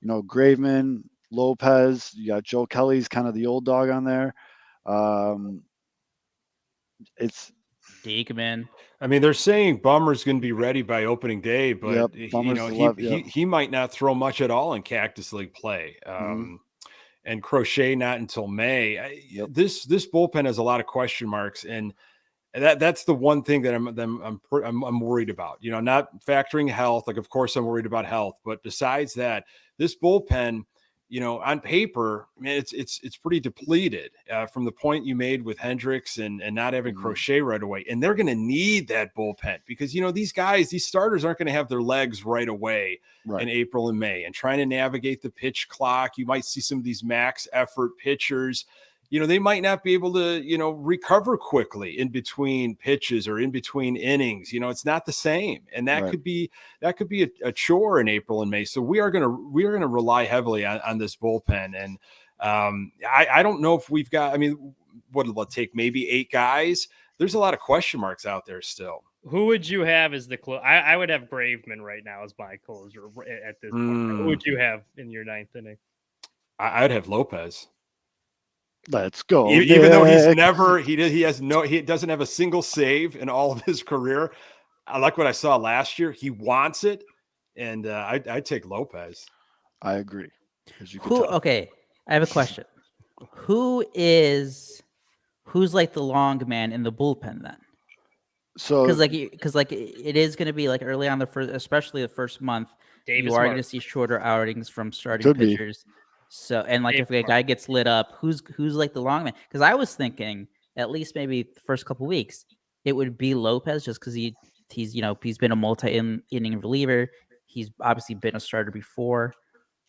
B: Graveman, Lopez. You got Joe Kelly's kind of the old dog on there. It's
D: Diekman.
E: I mean, they're saying Bummer's going to be ready by opening day, but he might not throw much at all in Cactus League play. And Crochet not until May. This bullpen has a lot of question marks, and that's the one thing that I'm worried about. Not factoring health. Like, of course, I'm worried about health, but besides that, this bullpen, on paper, I mean, it's pretty depleted from the point you made with Hendricks and not having Crochet right away. And they're going to need that bullpen because, these starters aren't going to have their legs right away in April and May, and trying to navigate the pitch clock. You might see some of these max effort pitchers, they might not be able to, recover quickly in between pitches or in between innings. It's not the same. And that could be a chore in April and May. So we are going to rely heavily on this bullpen. And I don't know if we've got, what will it take? Maybe 8 guys. There's a lot of question marks out there still.
C: Who would you have as the close? I would have Graveman right now as my closer at this point. Who would you have in your 9th inning?
E: I'd have Lopez.
B: Let's go.
E: Even though he doesn't have a single save in all of his career. I like what I saw last year. He wants it, and I'd take Lopez.
B: I agree.
D: Okay, I have a question. Who is who's like the long man in the bullpen then?
B: So
D: Because it is going to be like early on the first, especially the first month,
C: Davis
D: you are going to
C: Martin.
D: see shorter outings from starting
B: Could be.
D: pitchers. So and like
C: Davis
D: if a guy gets lit up, who's like the long man? Because I was thinking at least maybe the first couple weeks it would be Lopez just because he's he's been a multi-inning reliever. He's obviously been a starter before.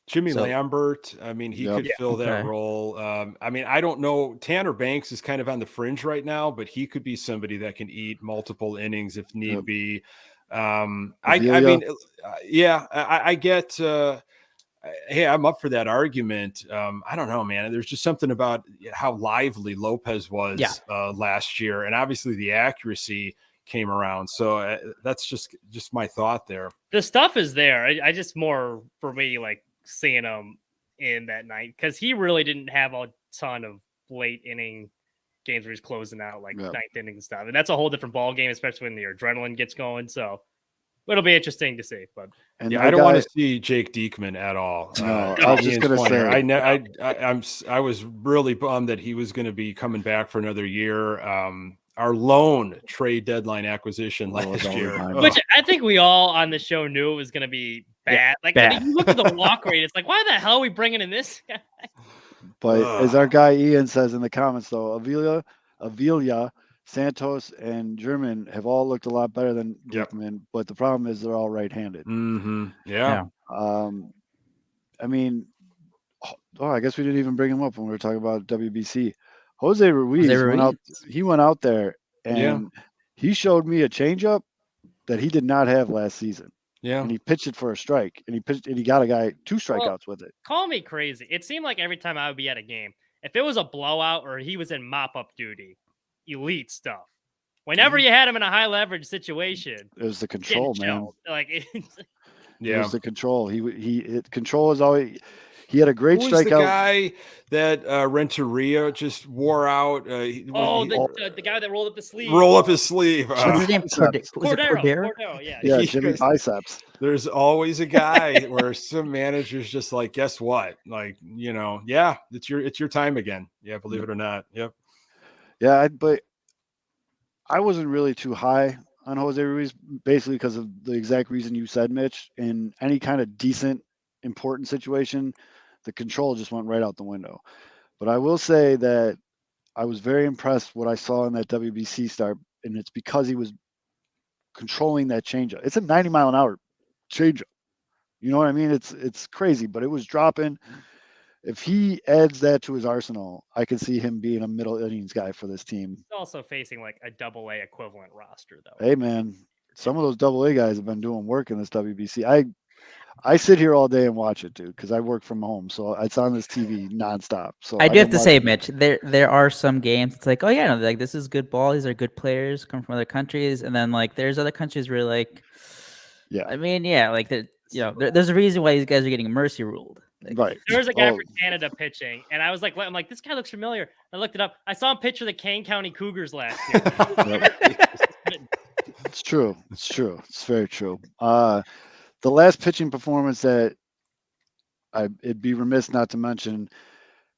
E: Jimmy
D: So-
E: Lambert, I mean, he could fill that
D: Okay.
E: role. I mean, I don't know. Tanner Banks is kind of on the fringe right now, but he could be somebody that can eat multiple innings if need
B: Yep.
E: be. I
B: Avila.
E: mean, I get. Hey, I'm up for that argument. I don't know, man. There's just something about how lively Lopez was last year, and obviously the accuracy came around. So that's just my thought there.
C: The stuff is there. I just more for me like seeing him in that night because he really didn't have a ton of late inning games where he's closing out like ninth inning and stuff, and that's a whole different ball game, especially when the adrenaline gets going. So it'll be interesting to see. But
E: I don't want to see Jake Diekman at all.
B: No, I was just going to say.
E: I was really bummed that he was going to be coming back for another year. Our lone trade deadline acquisition last year,
C: which I think we all on the show knew it was going to be bad. When you look at the walk rate, it's like, why the hell are we bringing in this guy?
B: But as our guy Ian says in the comments, though, Avila, Santos, and German have all looked a lot better than Diekman. But the problem is they're all right-handed.
E: Mm-hmm. Yeah.
B: I mean, I guess we didn't even bring him up when we were talking about WBC. Jose Ruiz went out there and he showed me a changeup that he did not have last season.
E: Yeah.
B: And he pitched it for a strike and he got a guy 2 strikeouts with it.
C: Call me crazy. It seemed like every time I would be at a game, if it was a blowout or he was in mop-up duty, elite stuff. Whenever you had him in a high leverage situation,
B: it was the control, man.
C: Like
B: it was the control. Control is always. He had a great strikeout.
E: The guy that Renteria just wore out.
C: The guy that rolled up the sleeve.
E: Roll up his sleeve.
D: What's his name? Cordero.
B: Yeah, Jimmy Biceps.
E: There's always a guy where some managers just like, guess what? Like, it's your time again. Yeah, believe it or not. Yep.
B: Yeah, but I wasn't really too high on Jose Ruiz, basically because of the exact reason you said, Mitch. In any kind of decent, important situation, the control just went right out the window. But I will say that I was very impressed what I saw in that WBC start, and it's because he was controlling that changeup. It's a 90-mile-an-hour changeup. You know what I mean? It's crazy, but it was dropping. If he adds that to his arsenal, I could see him being a middle innings guy for this team.
C: He's also facing like a AA equivalent roster, though.
B: Hey, man, some of those AA guys have been doing work in this WBC. I sit here all day and watch it, dude, because I work from home, so it's on this TV nonstop. So
D: I do have to say, Mitch, there are some games. It's like, oh yeah, no, like this is good ball. These are good players, come from other countries, and then like there's other countries where like, I mean, like there's a reason why these guys are getting mercy ruled. Like,
B: right.
C: There was a guy from Canada pitching, and I was like, this guy looks familiar. I looked it up. I saw him pitch for the Kane County Cougars last year.
B: It's true. It's very true. The last pitching performance that it'd be remiss not to mention,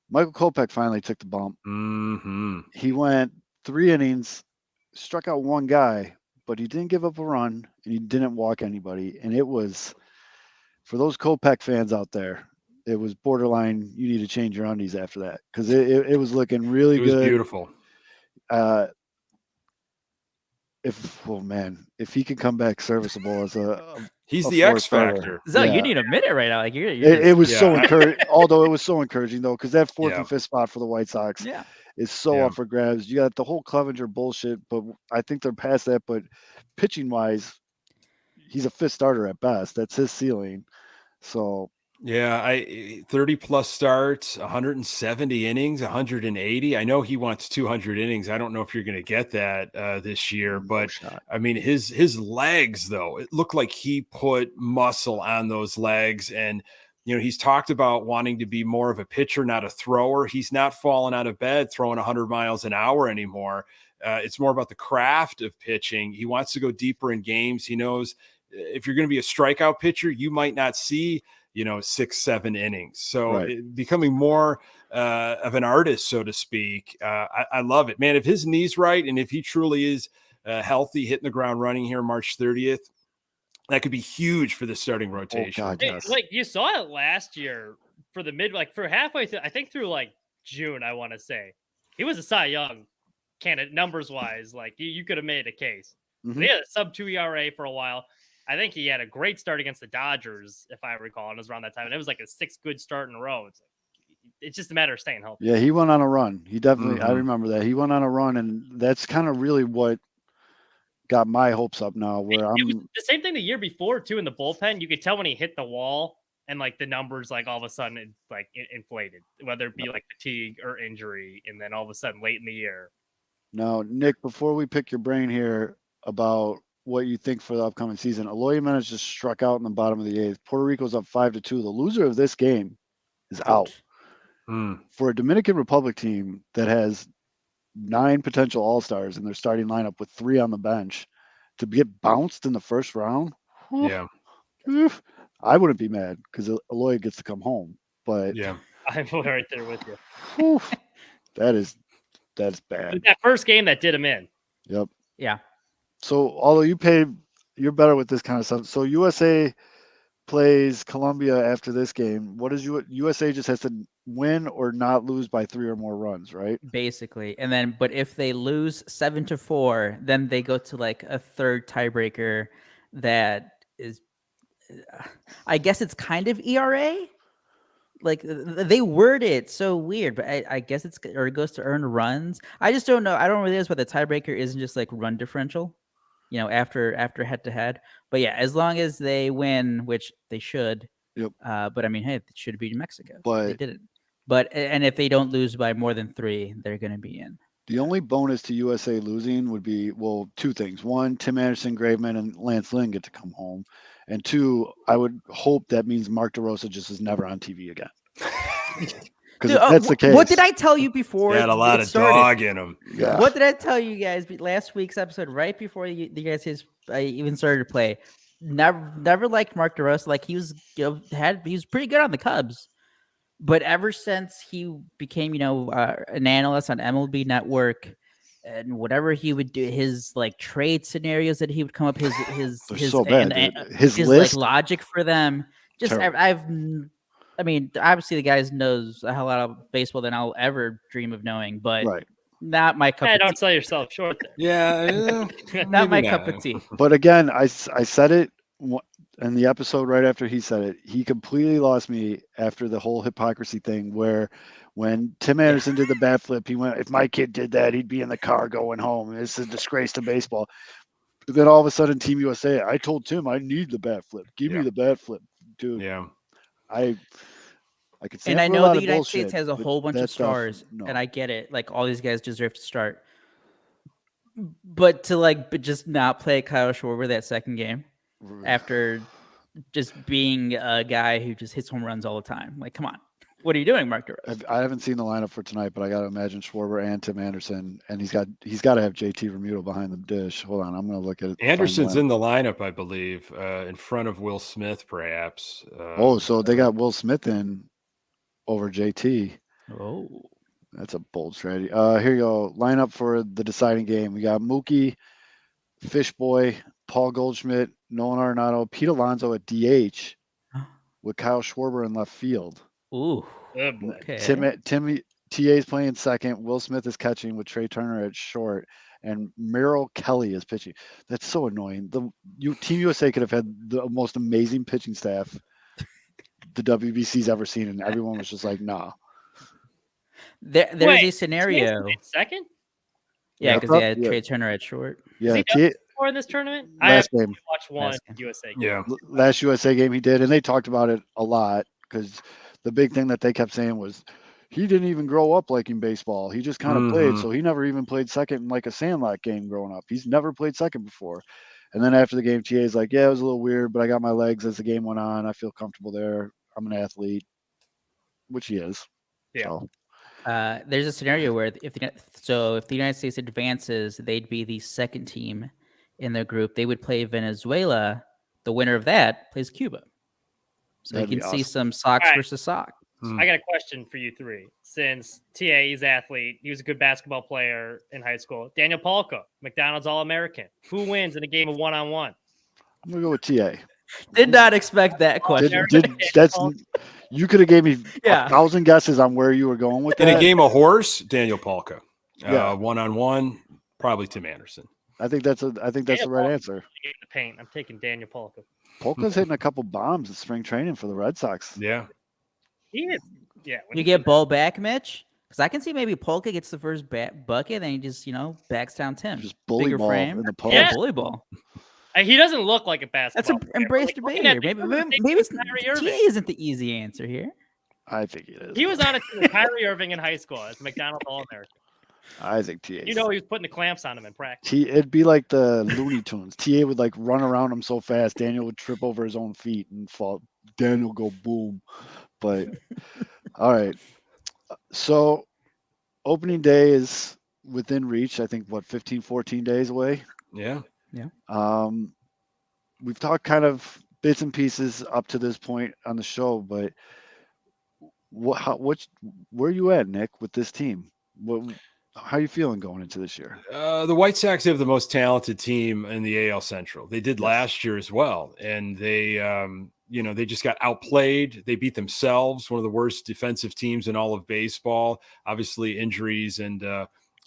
B: Michael Kopech finally took the bump.
E: Mm-hmm.
B: He went 3 innings, struck out 1 guy, but he didn't give up a run and he didn't walk anybody. And it was, for those Kopech fans out there, it was borderline. You need to change your undies after that because it was looking really good. It was
E: beautiful.
B: If he can come back serviceable as
E: he's the X factor.
D: You need a minute right now. Like
B: it was so encouraging. Although it was so encouraging though, because that 4th and 5th spot for the White Sox is so up for grabs. You got the whole Clevenger bullshit, but I think they're past that. But pitching wise, he's a 5th starter at best. That's his ceiling. So.
E: Yeah, 30 plus starts, 170 innings, 180. I know he wants 200 innings. I don't know if you're going to get that this year, but I mean, his legs though, it looked like he put muscle on those legs, and he's talked about wanting to be more of a pitcher, not a thrower. He's not falling out of bed throwing 100 miles an hour anymore. It's more about the craft of pitching. He wants to go deeper in games. He knows if you're going to be a strikeout pitcher, you might not see 6, 7 innings. So
B: Right.
E: becoming more of an artist, so to speak. I love it, man. If his knee's right, and if he truly is healthy, hitting the ground running here March 30th, that could be huge for the starting rotation.
B: Oh God, yes.
C: Like you saw it last year for the for halfway through, I think through like June, I want to say he was a Cy Young candidate numbers wise. Like you could have made a case.
B: Mhm.
C: He had a sub 2 ERA for a while. I think he had a great start against the Dodgers, if I recall, and it was around that time. And it was like a 6th good start in a row. It's just a matter of staying healthy.
B: Yeah, he went on a run. He definitely, I remember that. He went on a run, and that's kind of really what got my hopes up now, where
C: It was
B: I'm
C: the same thing the year before, too, in the bullpen. You could tell when he hit the wall and like the numbers, like all of a sudden, inflated, whether it be like fatigue or injury. And then all of a sudden, late in the year.
B: now, Nick, before we pick your brain here about what you think for the upcoming season, Eloy Jimenez just struck out in the bottom of the 8th. Puerto Rico's up 5-2. The loser of this game is out. For a Dominican Republic team that has 9 potential All-Stars in their starting lineup with 3 on the bench, to get bounced in the first round,
E: Yeah.
B: I wouldn't be mad because Eloy gets to come home. But
E: yeah,
C: I'm right there with you.
B: that's bad.
C: That first game that did him in.
B: Yep.
D: Yeah.
B: So although you're better with this kind of stuff. So USA plays Colombia after this game. What is USA just has to win or not lose by 3 or more runs, right?
D: Basically. And then, but if they lose 7-4, then they go to like a third tiebreaker that is, I guess it's kind of ERA. Like they word it so weird, but I guess it goes to earn runs. I just don't know. I don't realize what the tiebreaker isn't just like run differential, after head to head. But yeah, as long as they win, which they should.
B: Yep.
D: But I mean, hey, it should be New Mexico.
B: But
D: they didn't. But and if they don't lose by more than 3, they're going to be in.
B: The only bonus to USA losing would be, well, 2 things. 1, Tim Anderson, Graveman, and Lance Lynn get to come home. And 2, I would hope that means Mark DeRosa just is never on TV again. Because if that's the case.
D: What did I tell you before?
E: He had a lot of dog in him.
B: Yeah.
D: What did I tell you guys last week's episode, right before you guys even started to play? Never liked Mark DeRosa. Like he was he was pretty good on the Cubs. But ever since he became, an analyst on MLB Network, and whatever he would do, his like trade scenarios that he would come up, his
B: so bad, his
D: list, like logic for them. Just
B: terrible.
D: I mean, obviously the guy knows a hell lot of baseball than I'll ever dream of knowing, but not my cup.
C: Don't sell yourself short there.
E: Yeah,
D: not my cup of tea.
B: But again, I said it. In the episode right after he said it, he completely lost me after the whole hypocrisy thing where when Tim Anderson did the bat flip, he went, if my kid did that, he'd be in the car going home. It's a disgrace to baseball. But then all of a sudden, Team USA, I told Tim, I need the bat flip. Give me the bat flip, dude.
E: Yeah.
B: I could say,
D: and I know the United States has a whole bunch of stars, and I get it. Like all these guys deserve to start. But to just not play Kyle Schwarber that second game after just being a guy who just hits home runs all the time. Like, come on. What are you doing, Mark DeRosa?
B: I haven't seen the lineup for tonight, but I got to imagine Schwarber and Tim Anderson, and he's got to have JT Remuto behind the dish. Hold on, I'm going to look at it.
E: Anderson's in the lineup, I believe, in front of Will Smith, perhaps.
B: So they got Will Smith in over JT.
D: Oh,
B: that's a bold strategy. Here you go. Lineup for the deciding game. We got Mookie, Fishboy, Paul Goldschmidt, Nolan Arenado, Pete Alonso at DH with Kyle Schwarber in left field.
D: Ooh.
B: Okay. Tim TA's playing second. Will Smith is catching with Trey Turner at short. And Merrill Kelly is pitching. That's so annoying. Team USA could have had the most amazing pitching staff the WBC's ever seen, and everyone was just like, nah.
D: There's a scenario.
C: Second?
D: Yeah, because they had Trey Turner at short.
B: Yeah,
C: for in this tournament?
B: Last game.
C: Watch one USA game.
E: Yeah.
B: Last USA game he did, and they talked about it a lot because the big thing that they kept saying was he didn't even grow up liking baseball. He just kind of played, so he never even played second in like a Sandlot game growing up. He's never played second before. And then after the game, TA's like, yeah, it was a little weird, but I got my legs as the game went on. I feel comfortable there. I'm an athlete, which he is.
C: Yeah.
B: So.
D: There's a scenario where if the United States advances, they'd be the second team in their group. They would play Venezuela. The winner of that plays Cuba. So you
B: That'd be
D: can see
B: awesome.
D: some Sox
C: Alright.
D: versus Sox.
C: I got a question for you three. Since TA, he's an athlete, he was a good basketball player in high school. Daniel Polka, McDonald's All-American. Who wins in a game of one-on-one?
B: I'm gonna go with TA.
D: Did not expect that question.
B: You could have gave me
D: Yeah.
B: 1,000 guesses on where you were going with
E: In
B: that.
E: a game of horse, Daniel Polka.
B: Yeah.
E: One-on-one, probably Tim Anderson.
B: I think that's the right answer.
C: In the paint. I'm taking Daniel Polka.
B: Polka's hitting a couple bombs in spring training for the Red Sox.
E: Yeah.
C: He is. Yeah.
D: You get Bull back, Mitch? Because I can see maybe Polka gets the first bucket, then he just, backs down Tim.
B: Just bully
D: Bigger
B: ball
D: frame.
B: in the post.
D: Yeah, bully ball.
C: He doesn't look like a basketball
D: That's
C: player.
D: embrace
C: Like,
D: debate
C: looking at
D: here.
C: the-
D: Maybe it's
C: Kyrie
D: TA
C: Irving.
D: isn't the easy answer here.
B: I think it is.
C: He was on a team with Kyrie Irving in high school as McDonald's All-American.
B: I think TA.
C: You know he was putting the clamps on him in practice.
B: It'd be like the Looney Tunes. TA would like run around him so fast, Daniel would trip over his own feet and fall. Daniel go boom. But all right. So opening day is within reach. I think 15, 14 days away.
E: Yeah.
B: We've talked kind of bits and pieces up to this point on the show, but where are you at, Nick, with this team? How are you feeling going into this year?
E: The White Sox have the most talented team in the AL Central. They did last year as well, and they just got outplayed. They beat themselves, one of the worst defensive teams in all of baseball. Obviously, injuries and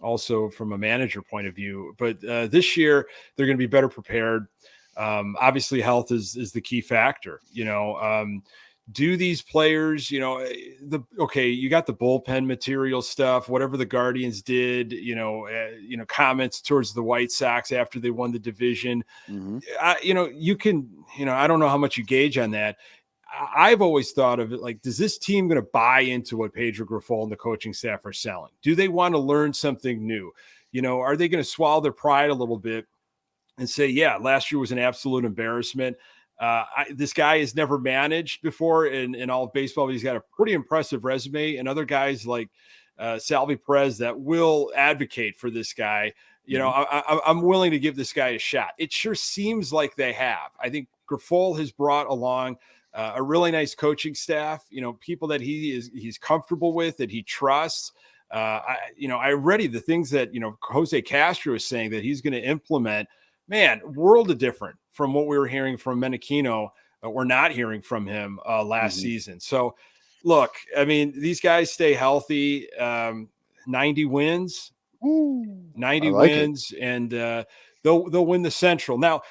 E: also from a manager point of view. But this year, they're going to be better prepared. Obviously, health is the key factor. Do these players, you got the bullpen material stuff, whatever the Guardians did, comments towards the White Sox after they won the division.
B: Mm-hmm.
E: I don't know how much you gauge on that. I've always thought of it like, does this team going to buy into what Pedro Grifol and the coaching staff are selling? Do they want to learn something new? Are they going to swallow their pride a little bit and say, yeah, last year was an absolute embarrassment. This guy has never managed before in all of baseball, but he's got a pretty impressive resume, and other guys like Salvi Perez that will advocate for this guy. I'm willing to give this guy a shot. It sure seems like they have. I think Grifol has brought along a really nice coaching staff, people that he's comfortable with, that he trusts. I read the things that, Jose Castro is saying that he's going to implement. Man, world of different from what we were hearing from Menachino. We're not hearing from him last season. So, look, I mean, these guys stay healthy. 90 wins, and they'll win the Central. Now,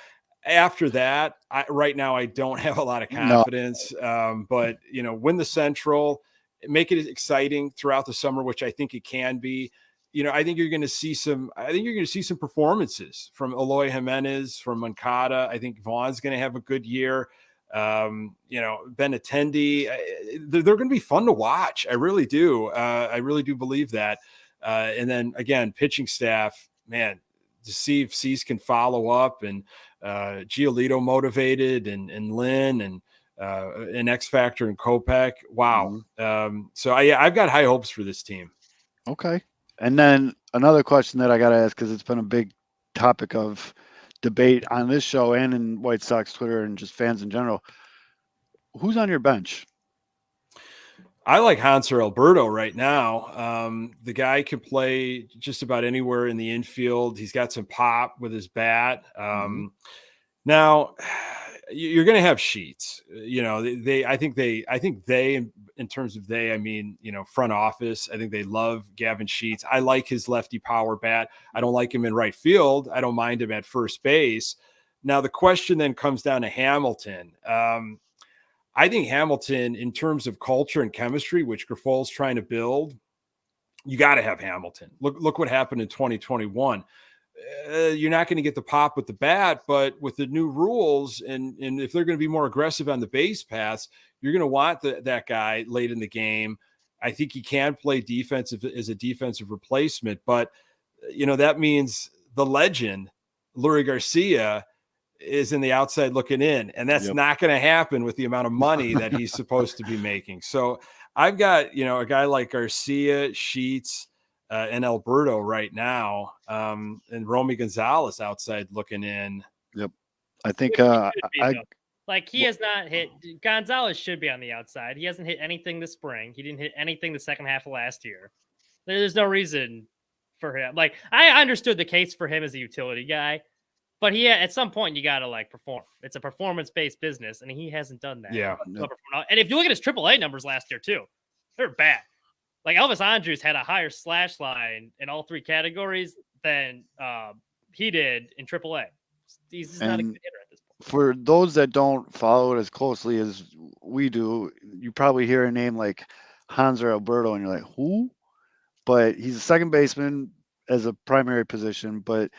E: after that, right now I don't have a lot of confidence. But win the Central, make it exciting throughout the summer, which I think it can be. I think you're going to see some performances from Eloy Jimenez, from Moncada. I think Vaughn's going to have a good year. Benintendi, they're going to be fun to watch. I really do. I really do believe that. And then again, pitching staff, man, to see if Cease can follow up, and Giolito motivated, and Lynn, and an X Factor and Kopech. Wow. So I've got high hopes for this team.
B: Okay. And then another question that I got to ask, because it's been a big topic of debate on this show and in White Sox Twitter and just fans in general. Who's on your bench?
E: I like Hanser Alberto right now. The guy can play just about anywhere in the infield. He's got some pop with his bat. Now, you're going to have Sheets. I think they, in terms of I mean, front office, I think they love Gavin Sheets. I like his lefty power bat. I don't like him in right field. I don't mind him at first base. Now, the question then comes down to Hamilton. I think Hamilton, in terms of culture and chemistry, which Grifol's trying to build, you got to have Hamilton. Look what happened in 2021. You're not going to get the pop with the bat, but with the new rules, and if they're going to be more aggressive on the base paths, you're going to want that guy late in the game. I think he can play defensive as a defensive replacement, but that means the legend, Lurie Garcia, is in the outside looking in, and that's not going to happen with the amount of money that he's supposed to be making. So I've got, a guy like Garcia, Sheets, and Alberto right now, and Romy Gonzalez outside looking in.
B: Yep. I think I
C: Like he has not hit. Gonzalez should be on the outside. He hasn't hit anything this spring. He didn't hit anything the second half of last year. There's no reason for him. Like I understood the case for him as a utility guy, but at some point you got to like perform. It's a performance-based business, and he hasn't done that.
E: Yeah.
C: And if you look at his AAA numbers last year too, they're bad. Like Elvis Andrus had a higher slash line in all three categories than he did in AAA. He's just not a good hitter at this point.
B: For those that don't follow it as closely as we do, you probably hear a name like Hanser Alberto, and you're like, who? But he's a second baseman as a primary position. But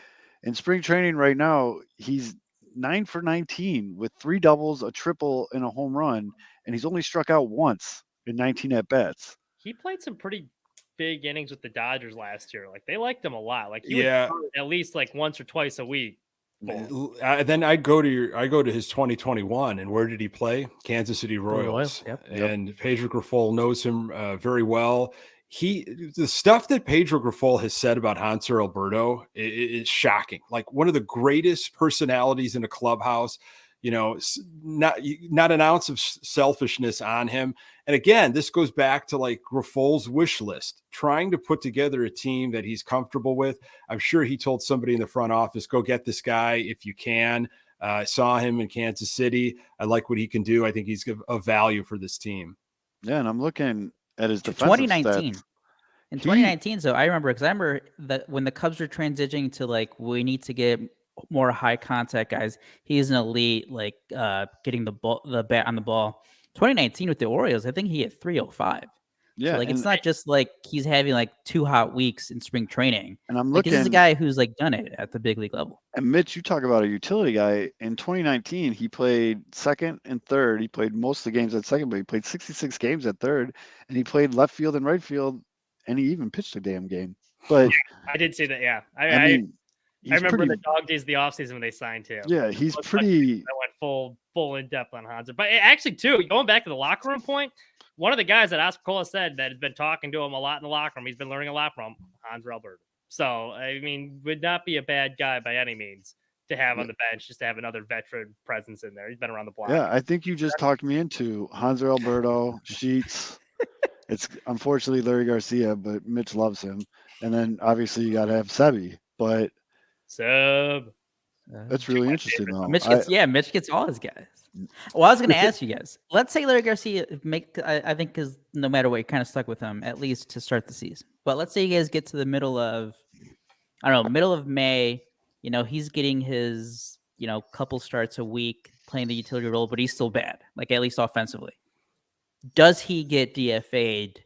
B: in spring training right now, he's 9 for 19 with 3 doubles, a triple, and a home run, and he's only struck out once in 19 at bats.
C: He played some pretty big innings with the Dodgers last year. Like they liked him a lot. Like he would at least like once or twice a week.
E: Then I go to his 2021, and where did he play? Kansas City Royals. And Pedro Grifol knows him very well. The stuff that Pedro Grifol has said about Hanser Alberto is shocking. Like one of the greatest personalities in a clubhouse. You know, not an ounce of selfishness on him. And again, this goes back to like Grifol's wish list, trying to put together a team that he's comfortable with. I'm sure he told somebody in the front office, go get this guy if you can. I saw him in Kansas City. I like what he can do. I think he's of value for this team.
B: Yeah, and I'm looking at his defensive
D: 2019.
B: stats.
D: In 2019, so I remember that when the Cubs were transitioning to like we need to get more high contact guys, he's an elite like getting the bat on the ball. 2019 with the Orioles, I think he hit 305.
B: Yeah,
D: so, like it's not just like he's having like 2 hot weeks in spring training.
B: And I'm
D: like,
B: looking.
D: This is a guy who's like done it at the big league level.
B: And Mitch, you talk about a utility guy. In 2019, he played second and third. He played most of the games at second, but he played 66 games at third, and he played left field and right field, and he even pitched a damn game. But
C: I did see that. Yeah,
B: I
C: remember the dog days of the offseason when they signed him.
B: Yeah, he's pretty.
C: I went full in depth on Hanser. But actually, too, going back to the locker room point, one of the guys that Aspecola said that has been talking to him a lot in the locker room, he's been learning a lot from Hanser Alberto. So, I mean, would not be a bad guy by any means to have on the bench, just to have another veteran presence in there. He's been around the block.
B: Yeah, I think you just talked me into Hanser Alberto, Sheets. It's unfortunately Larry Garcia, but Mitch loves him. And then obviously you got to have Sebi, but that's really interesting though.
D: Mitch gets all his guys. Well, I was going to ask you guys. Let's say Larry Garcia I think because no matter what, you're kind of stuck with him at least to start the season. But let's say you guys get to the middle of May. You know, he's getting his couple starts a week playing the utility role, but he's still bad, like at least offensively. Does he get DFA'd?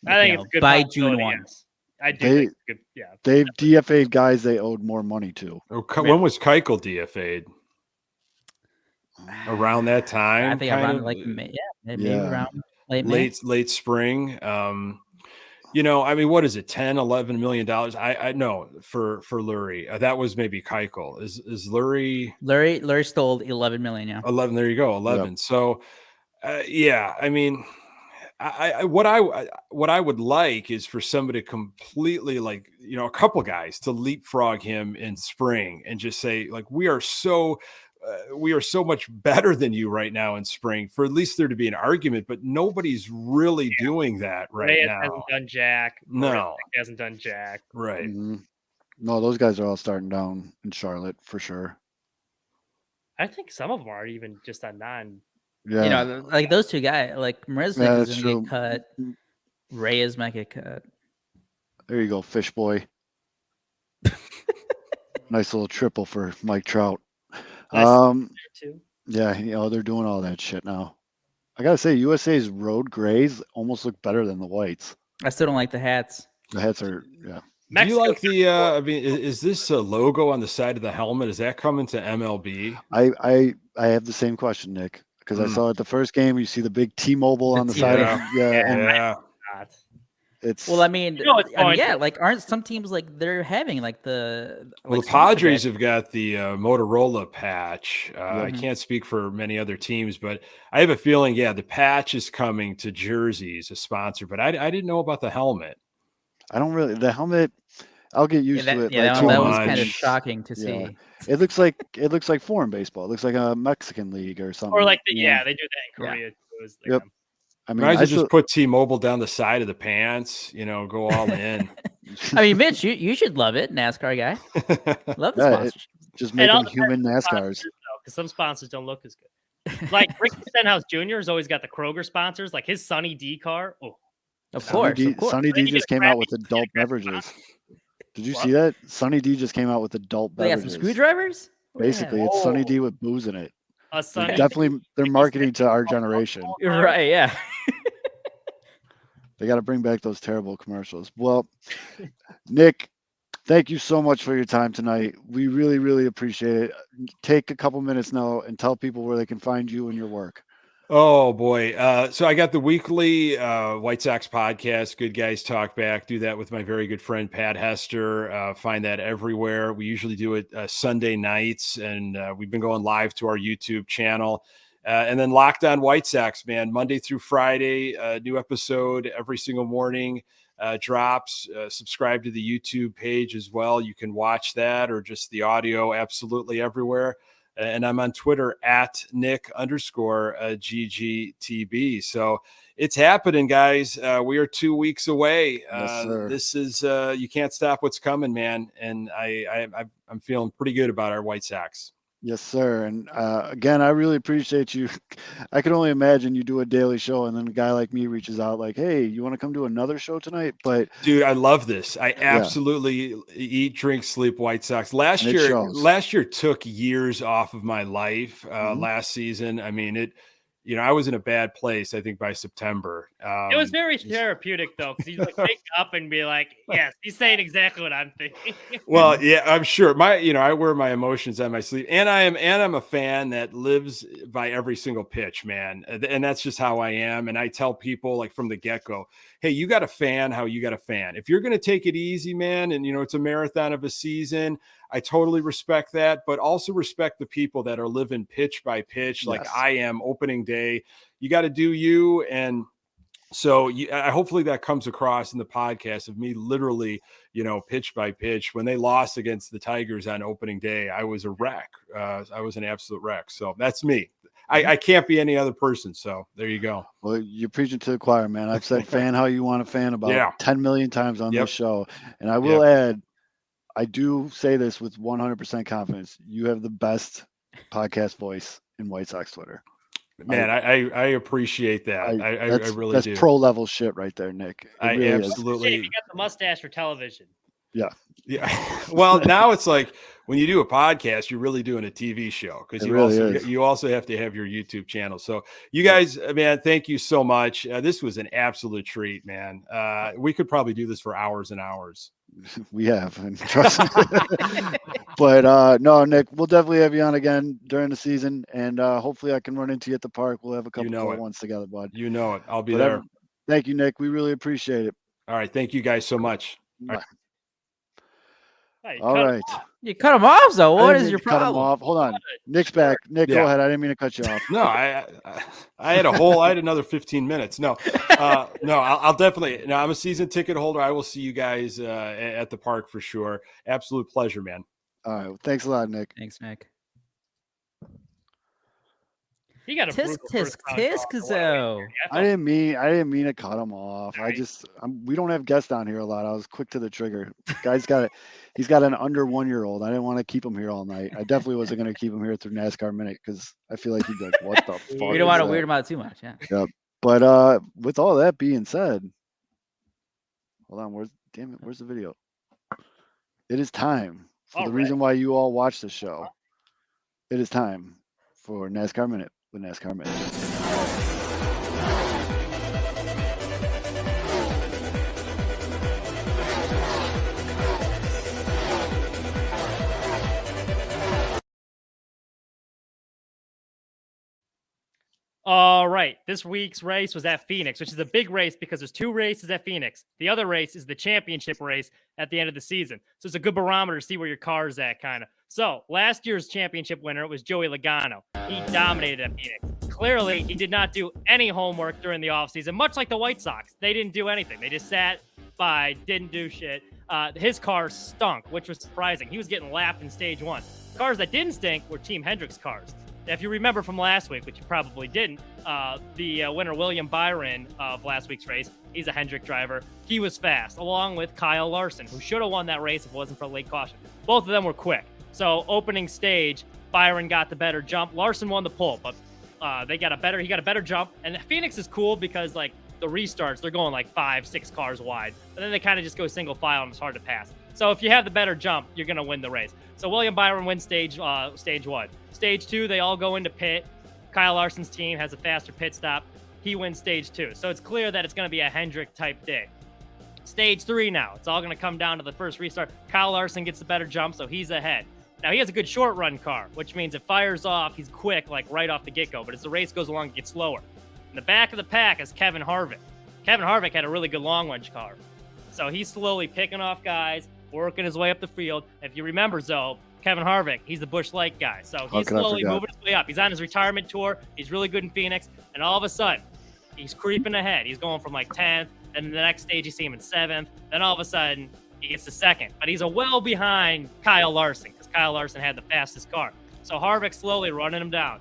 C: I think it's good
D: by June 1.
C: Yes. I do think it's good. Yeah,
B: they've DFA'd guys they owed more money to.
E: When was Keuchel DFA'd? Around that time,
D: I think around like May. Yeah, maybe around late
E: spring. I mean, what is it? $10-11 million. I know for Lurie. That was maybe Keuchel. Is Lurie?
D: Lurie stole 11 million. Yeah,
E: 11. There you go, 11. Yep. So, I mean. What I would like is for somebody to completely a couple guys to leapfrog him in spring and just say like we are so much better than you right now in spring, for at least there to be an argument, but nobody's really doing that right now.
C: Hasn't done jack.
E: No,
C: hasn't done jack.
E: Right.
B: Mm-hmm. No, those guys are all starting down in Charlotte for sure.
C: I think some of them are even just on non.
B: Yeah,
D: like those 2 guys, like Marisnik is going to get cut. Reyes might get cut.
B: There you go, fish boy. Nice little triple for Mike Trout. Yeah, they're doing all that shit now. I gotta say, USA's road grays almost look better than the whites.
D: I still don't like the hats.
B: The hats are
E: Do you like the? I mean, is this a logo on the side of the helmet? Is that coming to MLB?
B: I have the same question, Nick. Because I saw at the first game, you see the big T-Mobile on the side of it's.
D: Well, I mean, like aren't some teams like they're having like the?
E: Well, the Padres have got the Motorola patch. I can't speak for many other teams, but I have a feeling, the patch is coming to jerseys, a sponsor. But I didn't know about the helmet.
B: I don't really. The helmet, I'll get used to it.
D: Yeah,
B: like,
D: that was
E: much.
D: kind of shocking to see.
B: It looks like foreign baseball. It looks like a Mexican league or something.
C: Or like they do that in Korea too. It's like,
B: Yep. I mean,
E: Might as well just put T-Mobile down the side of the pants, go all in.
D: I mean, Mitch, you should love it, NASCAR guy. Love the sponsorship.
B: Just make them human NASCARs.
C: Because some sponsors don't look as good. Like Ricky Stenhouse Jr. has always got the Kroger sponsors, like his Sunny D car. Oh,
D: of course.
B: Sunny D just came out with adult beverages. Did you see that? Sunny D just came out with adult beverages.
D: They got some screwdrivers?
B: Basically, it's Sunny D with booze in it.
C: Definitely,
B: they're marketing to our generation.
D: You're right, yeah.
B: They got to bring back those terrible commercials. Well, Nick, thank you so much for your time tonight. We really, really appreciate it. Take a couple minutes now and tell people where they can find you and your work.
E: Oh boy. So I got the weekly White Sox podcast, Good Guys Talk Back. Do that with my very good friend, Pat Hester. Find that everywhere. We usually do it Sunday nights, and we've been going live to our YouTube channel. And then Locked On White Sox, man, Monday through Friday, new episode every single morning drops. Subscribe to the YouTube page as well. You can watch that or just the audio absolutely everywhere. And I'm on Twitter at Nick_GGTB. So it's happening, guys. We are 2 weeks away.
B: Yes,
E: this is you can't stop what's coming, man. And I'm feeling pretty good about our White Sox.
B: Yes, sir. And again, I really appreciate you. I can only imagine you do a daily show and then a guy like me reaches out like, hey, you want to come do another show tonight? But
E: dude, I love this. I absolutely eat, drink, sleep White Sox. Last year took years off of my life. Last season, I mean, I was in a bad place, I think, by September.
C: It was very therapeutic, though, because you wake up and be like, yes, he's saying exactly what I'm thinking.
E: Well, yeah, I'm sure. I wear my emotions on my sleeve, and I'm a fan that lives by every single pitch, man. And that's just how I am. And I tell people, like, from the get-go, hey, you got a fan how you got a fan. If you're going to take it easy, man, and, it's a marathon of a season, I totally respect that, but also respect the people that are living pitch by pitch, like I am opening day. You got to do you. And so hopefully that comes across in the podcast of me literally, pitch by pitch. When they lost against the Tigers on opening day, I was a wreck. I was an absolute wreck. So that's me. I can't be any other person. So there you go.
B: Well, you're preaching to the choir, man. I've said fan how you want to fan about 10 million times on this show. And I will add, I do say this with 100% confidence. You have the best podcast voice in White Sox Twitter.
E: Man, I appreciate that. I really do.
B: That's pro level shit right there, Nick.
E: I really absolutely.
C: You got the mustache for television.
B: Yeah.
E: Well, now it's like when you do a podcast, you're really doing a TV show because you also have to have your YouTube channel. So you guys, man, thank you so much. This was an absolute treat, man. We could probably do this for hours and hours.
B: We have, and trust me. But no, Nick, we'll definitely have you on again during the season, and hopefully I can run into you at the park. We'll have a couple of ones together, bud.
E: You know it. I'll be there.
B: Thank you, Nick. We really appreciate it.
E: All right. Thank you guys so much.
B: All right.
D: You cut him off, though. What is your problem?
B: Cut him off. Hold on. Nick's back. Nick, go ahead. I didn't mean to cut you off.
E: No, I had another 15 minutes. No, I'll definitely. No, I'm a season ticket holder. I will see you guys at the park for sure. Absolute pleasure, man.
B: All right. Well, thanks a lot, Nick.
D: Thanks, Nick.
C: You got a
D: tisk though.
B: I didn't mean to cut him off. We don't have guests down here a lot. I was quick to the trigger. He's got an under 1-year-old. I didn't want to keep him here all night. I definitely wasn't going to keep him here through NASCAR Minute because I feel like he'd be like, "What the fuck?"
D: We don't want to weird him out too much. Yeah.
B: Yep. But with all that being said, hold on. Where's the video? It is time for the reason why you all watch this show. It is time for NASCAR Minute. The NASCAR Minute.
C: All right. This week's race was at Phoenix, which is a big race because there's 2 races at Phoenix. The other race is the championship race at the end of the season. So it's a good barometer to see where your car's at, kind of. So last year's championship winner was Joey Logano. He dominated at Phoenix. Clearly, he did not do any homework during the offseason, much like the White Sox. They didn't do anything. They just sat by, didn't do shit. his car stunk, which was surprising. He was getting lapped in stage 1. Cars that didn't stink were Team Hendrick's cars. If you remember from last week, which you probably didn't, the winner, William Byron, of last week's race, he's a Hendrick driver. He was fast, along with Kyle Larson, who should have won that race if it wasn't for late caution. Both of them were quick. So opening stage, Byron got the better jump. Larson won the pole, but he got a better jump. And Phoenix is cool because, like, the restarts, they're going like 5-6 cars wide. And then they kind of just go single file and it's hard to pass. So if you have the better jump, you're going to win the race. So William Byron wins stage 1. Stage 2, they all go into pit. Kyle Larson's team has a faster pit stop. He wins stage 2. So it's clear that it's going to be a Hendrick type day. Stage 3 now. It's all going to come down to the first restart. Kyle Larson gets the better jump, so he's ahead. Now, he has a good short run car, which means it fires off. He's quick, like right off the get-go. But as the race goes along, it gets slower. In the back of the pack is Kevin Harvick. Kevin Harvick had a really good long range car. So he's slowly picking off guys, working his way up the field. If you remember, Zoe, Kevin Harvick, he's the Busch Light guy. So he's slowly moving his way up. He's on his retirement tour. He's really good in Phoenix. And all of a sudden, he's creeping ahead. He's going from like 10th. And the next stage, you see him in 7th. Then all of a sudden, he gets to 2nd. But he's a well behind Kyle Larson because Kyle Larson had the fastest car. So Harvick slowly running him down.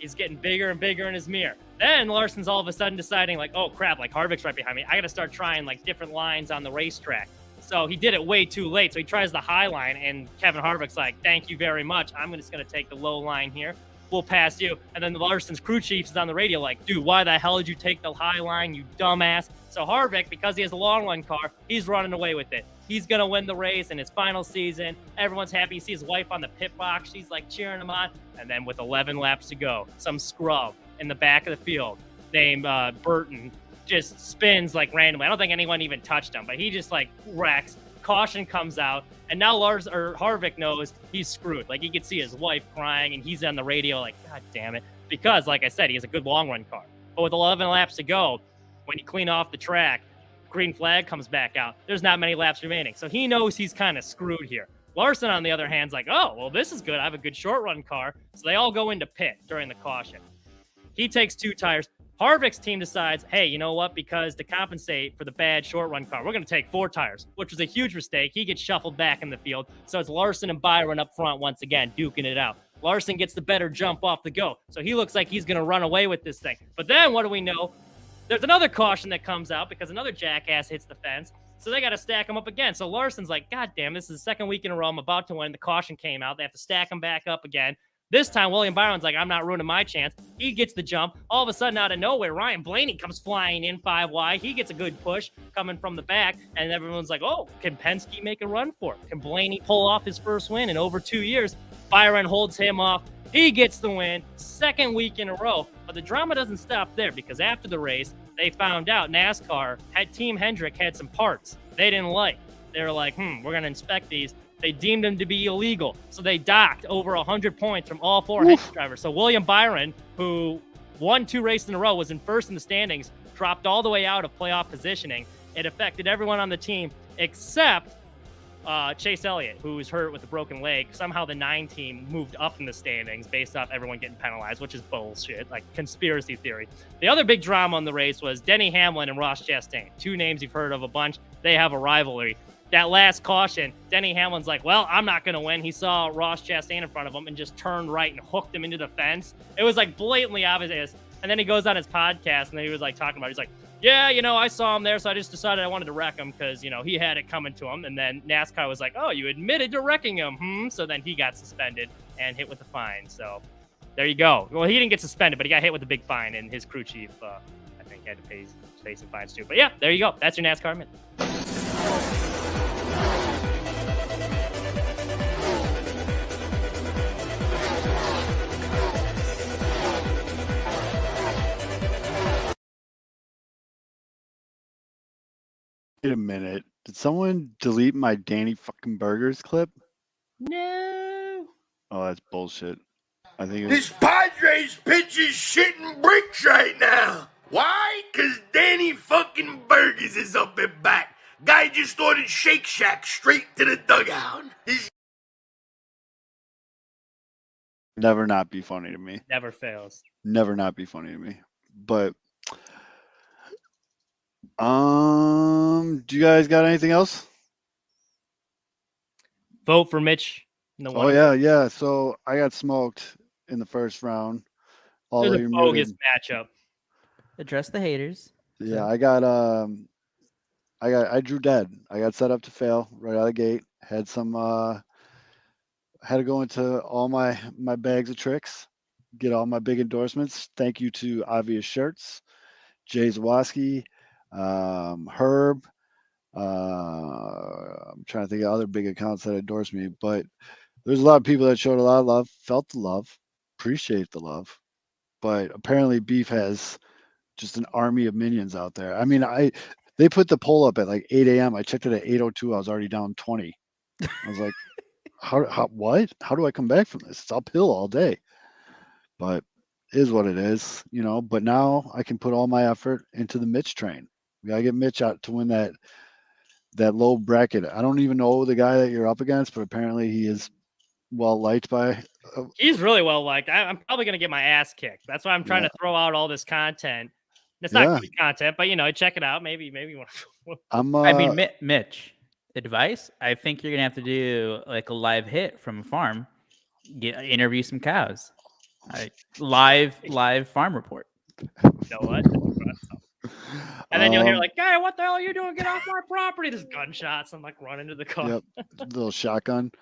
C: He's getting bigger and bigger in his mirror. Then Larson's all of a sudden deciding, like, oh, crap, like Harvick's right behind me. I got to start trying, like, different lines on the racetrack. So he did it way too late. So he tries the high line, and Kevin Harvick's like, thank you very much. I'm just going to take the low line here. We'll pass you. And then Larson's crew chief is on the radio like, dude, why the hell did you take the high line, you dumbass? So Harvick, because he has a long run car, he's running away with it. He's going to win the race in his final season. Everyone's happy. You see his wife on the pit box. She's like cheering him on. And then with 11 laps to go, some scrub in the back of the field named Burton just spins like randomly. I don't think anyone even touched him, but he just like wrecks. Caution comes out, and now Harvick knows he's screwed. Like, you can see his wife crying, and he's on the radio like, God damn it. Because, like I said, he has a good long run car. But with 11 laps to go, when you clean off the track, green flag comes back out. There's not many laps remaining. So he knows he's kind of screwed here. Larson, on the other hand, is like, oh, well, this is good. I have a good short run car. So they all go into pit during the caution. He takes 2 tires. Harvick's team decides, hey, you know what? Because to compensate for the bad short run car, we're going to take 4 tires, which was a huge mistake. He gets shuffled back in the field. So it's Larson and Byron up front once again, duking it out. Larson gets the better jump off the go. So he looks like he's going to run away with this thing. But then what do we know? There's another caution that comes out because another jackass hits the fence. So they got to stack him up again. So Larson's like, God damn, this is the 2nd week in a row. I'm about to win. The caution came out. They have to stack him back up again. This time, William Byron's like, I'm not ruining my chance. He gets the jump. All of a sudden, out of nowhere, Ryan Blaney comes flying in 5 wide. He gets a good push coming from the back, and everyone's like, oh, can Penske make a run for it? Can Blaney pull off his first win in over 2 years? Byron holds him off. He gets the win, 2nd week in a row. But the drama doesn't stop there because after the race, they found out NASCAR Team Hendrick had some parts they didn't like. They were like, we're going to inspect these. They deemed him to be illegal. So they docked over 100 points from all 4 Hendrick drivers. So William Byron, who won 2 races in a row, was in first in the standings, dropped all the way out of playoff positioning. It affected everyone on the team except Chase Elliott, who was hurt with a broken leg. Somehow the 9 team moved up in the standings based off everyone getting penalized, which is bullshit, like conspiracy theory. The other big drama on the race was Denny Hamlin and Ross Chastain, 2 names you've heard of a bunch. They have a rivalry. That last caution, Denny Hamlin's like, well, I'm not going to win. He saw Ross Chastain in front of him and just turned right and hooked him into the fence. It was like blatantly obvious. And then he goes on his podcast and then he was like talking about it. He's like, yeah, I saw him there. So I just decided I wanted to wreck him because, he had it coming to him. And then NASCAR was like, oh, you admitted to wrecking him. So then he got suspended and hit with a fine. So there you go. Well, he didn't get suspended, but he got hit with a big fine. And his crew chief, I think, had to pay some fines too. But yeah, there you go. That's your NASCAR minute.
B: Wait a minute. Did someone delete my Danny fucking Burgers clip?
C: No.
B: Oh, that's bullshit. I think it
F: This Padres pitch is shitting bricks right now. Why? Because Danny fucking Burgers is up at bat. Guy just ordered Shake Shack straight to the dugout. He's
B: never not be funny to me.
C: Never fails.
B: Never not be funny to me. But do you guys got anything else?
C: vote for Mitch in the one?
B: Oh yeah. So I got smoked in the first round. Although
C: There's a
B: you're
C: bogus
B: muted.
C: matchup.
D: Address the haters.
B: Yeah, I drew dead. I got set up to fail right out of the gate. Had to go into all my bags of tricks, get all my big endorsements. Thank you to Obvious Shirts, Jay Zawoski, Herb. I'm trying to think of other big accounts that endorsed me, but there's a lot of people that showed a lot of love, felt the love, appreciate the love. But apparently Beef has just an army of minions out there. I mean, they put the poll up at like 8 a.m. I checked it at 8:02. I was already down 20. I was like, what? How do I come back from this? It's uphill all day. But it is what it is, you know. But now I can put all my effort into the Mitch train. We gotta get Mitch out to win that low bracket. I don't even know the guy that you're up against, but apparently he is well liked by.
C: He's really well liked. I'm probably gonna get my ass kicked. That's why I'm trying to throw out all this content. It's not good content, but check it out. Maybe you want.
D: I mean, Mitch, advice. I think you're gonna have to do like a live hit from a farm. Interview some cows. Live farm report.
C: You know what? And then you'll hear like, "Guy, what the hell are you doing? Get off my property!" There's gunshots. I'm like running to the car.
B: Yep, little shotgun.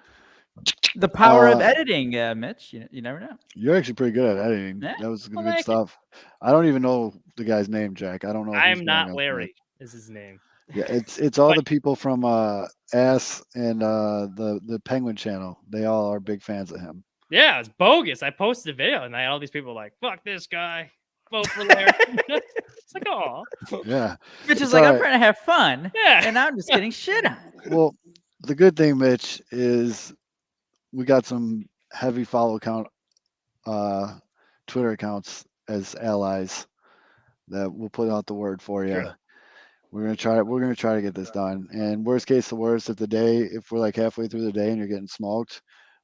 D: The power of editing, Mitch. You never know.
B: You're actually pretty good at editing.
D: Yeah.
B: That was good stuff. I don't even know the guy's name, Jack. I don't know.
C: I'm not Larry. Is his name?
B: Yeah, it's all the people from Ass and the Penguin Channel. They all are big fans of him.
C: Yeah, it's bogus. I posted a video and I had all these people like, "Fuck this guy, vote for Larry." It's like, oh,
B: yeah.
D: Mitch is like, I'm trying to have fun.
C: Yeah,
D: and I'm just getting shit on.
B: Well, the good thing, Mitch, is we got some heavy follow count Twitter accounts as allies that will put out the word for you. Sure. We're gonna try to get this done. And worst case, the worst, if we're like halfway through the day and you're getting smoked,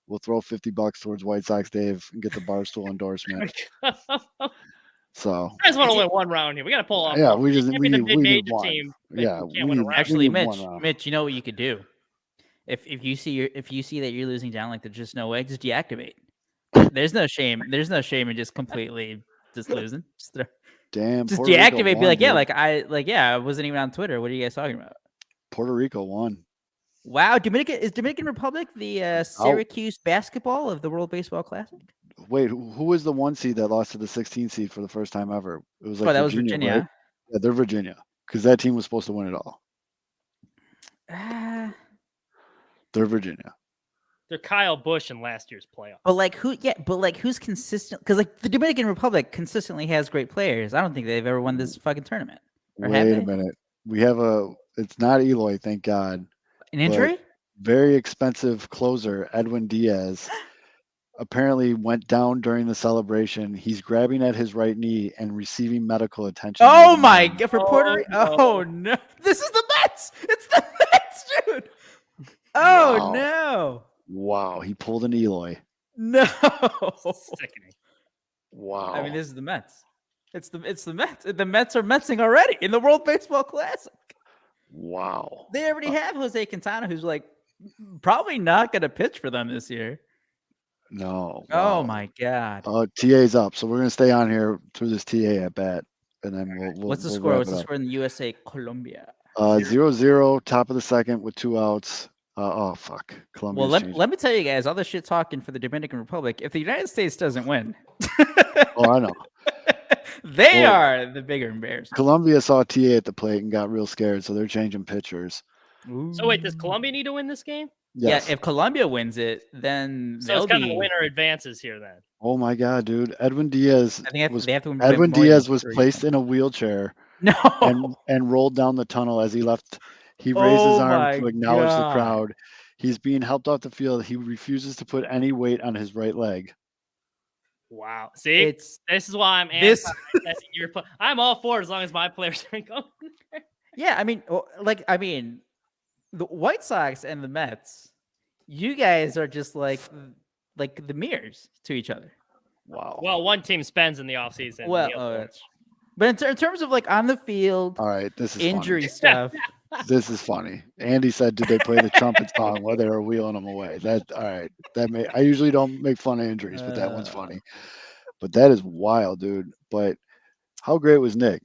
B: we'll throw $50 towards White Sox Dave and get the Barstool endorsement. So
C: I just want to win one round here. We got to pull off.
B: Yeah, we need one.
C: Team.
B: Yeah,
D: actually, Mitch, you know what you could do? If you see that you're losing down, like there's just no way, just deactivate. There's no shame. There's no shame in just completely just losing. Just deactivate. Be like, I wasn't even on Twitter. What are you guys talking about?
B: Puerto Rico won.
D: Wow, Dominican Republic the Syracuse basketball of the World Baseball Classic?
B: Wait, who was the 1 seed that lost to the 16 seed for the first time ever? It was like
D: that was Virginia.
B: Right? Yeah, they're Virginia because that team was supposed to win it all. They're Virginia.
C: They're Kyle Busch in last year's playoff.
D: But like who? Yeah, but like who's consistent? Because like the Dominican Republic consistently has great players. I don't think they've ever won this fucking tournament.
B: Wait a minute. We have it's not Eloy, thank God.
D: An injury?
B: Very expensive closer, Edwin Diaz, apparently went down during the celebration. He's grabbing at his right knee and receiving medical attention.
D: Oh my God! For Puerto Rico? Oh no! This is the Mets. It's the Mets, dude. Oh wow. No!
B: Wow, he pulled an Eloy.
D: No.
C: Sickening.
B: Wow.
D: I mean, this is the Mets. It's the Mets. The Mets are Metsing already in the World Baseball Classic.
B: Wow.
D: They already have Jose Quintana, who's like probably not going to pitch for them this year.
B: No.
D: Wow. Oh my God.
B: TA's up, so we're going to stay on here through this TA at bat, and then we'll.
D: What's the score? What's the score in the USA Colombia?
B: 0-0, top of the second with 2 outs. Oh fuck. Colombia.
D: Well, let me tell you guys, all the shit talking for the Dominican Republic. If the United States doesn't win,
B: oh, I know.
D: They are the bigger embarrassment.
B: Colombia saw TA at the plate and got real scared, so they're changing pitchers.
D: Ooh.
C: So wait, does Colombia need to win this game?
B: Yes.
D: Yeah, if Colombia wins it, then
C: so it's kind of a winner advances here then.
B: Oh my God, dude! Edwin Diaz
D: Edwin
B: Diaz was placed in a wheelchair.
D: No.
B: And rolled down the tunnel as he left. He raised his arm to acknowledge the crowd. He's being helped off the field. He refuses to put any weight on his right leg.
C: Wow. See, this is why I'm I'm all for it as long as my players are going there.
D: Yeah, I mean, the White Sox and the Mets, you guys are just like the mirrors to each other.
B: Wow.
C: Well, one team spends in the offseason.
D: Well, but in terms of like on the field,
B: all right, this is
D: injury stuff.
B: This is funny. Andy said, "Did they play the trumpet song while they were wheeling them away?" That all right. I usually don't make fun of injuries, but that one's funny. But that is wild, dude. But how great was Nick?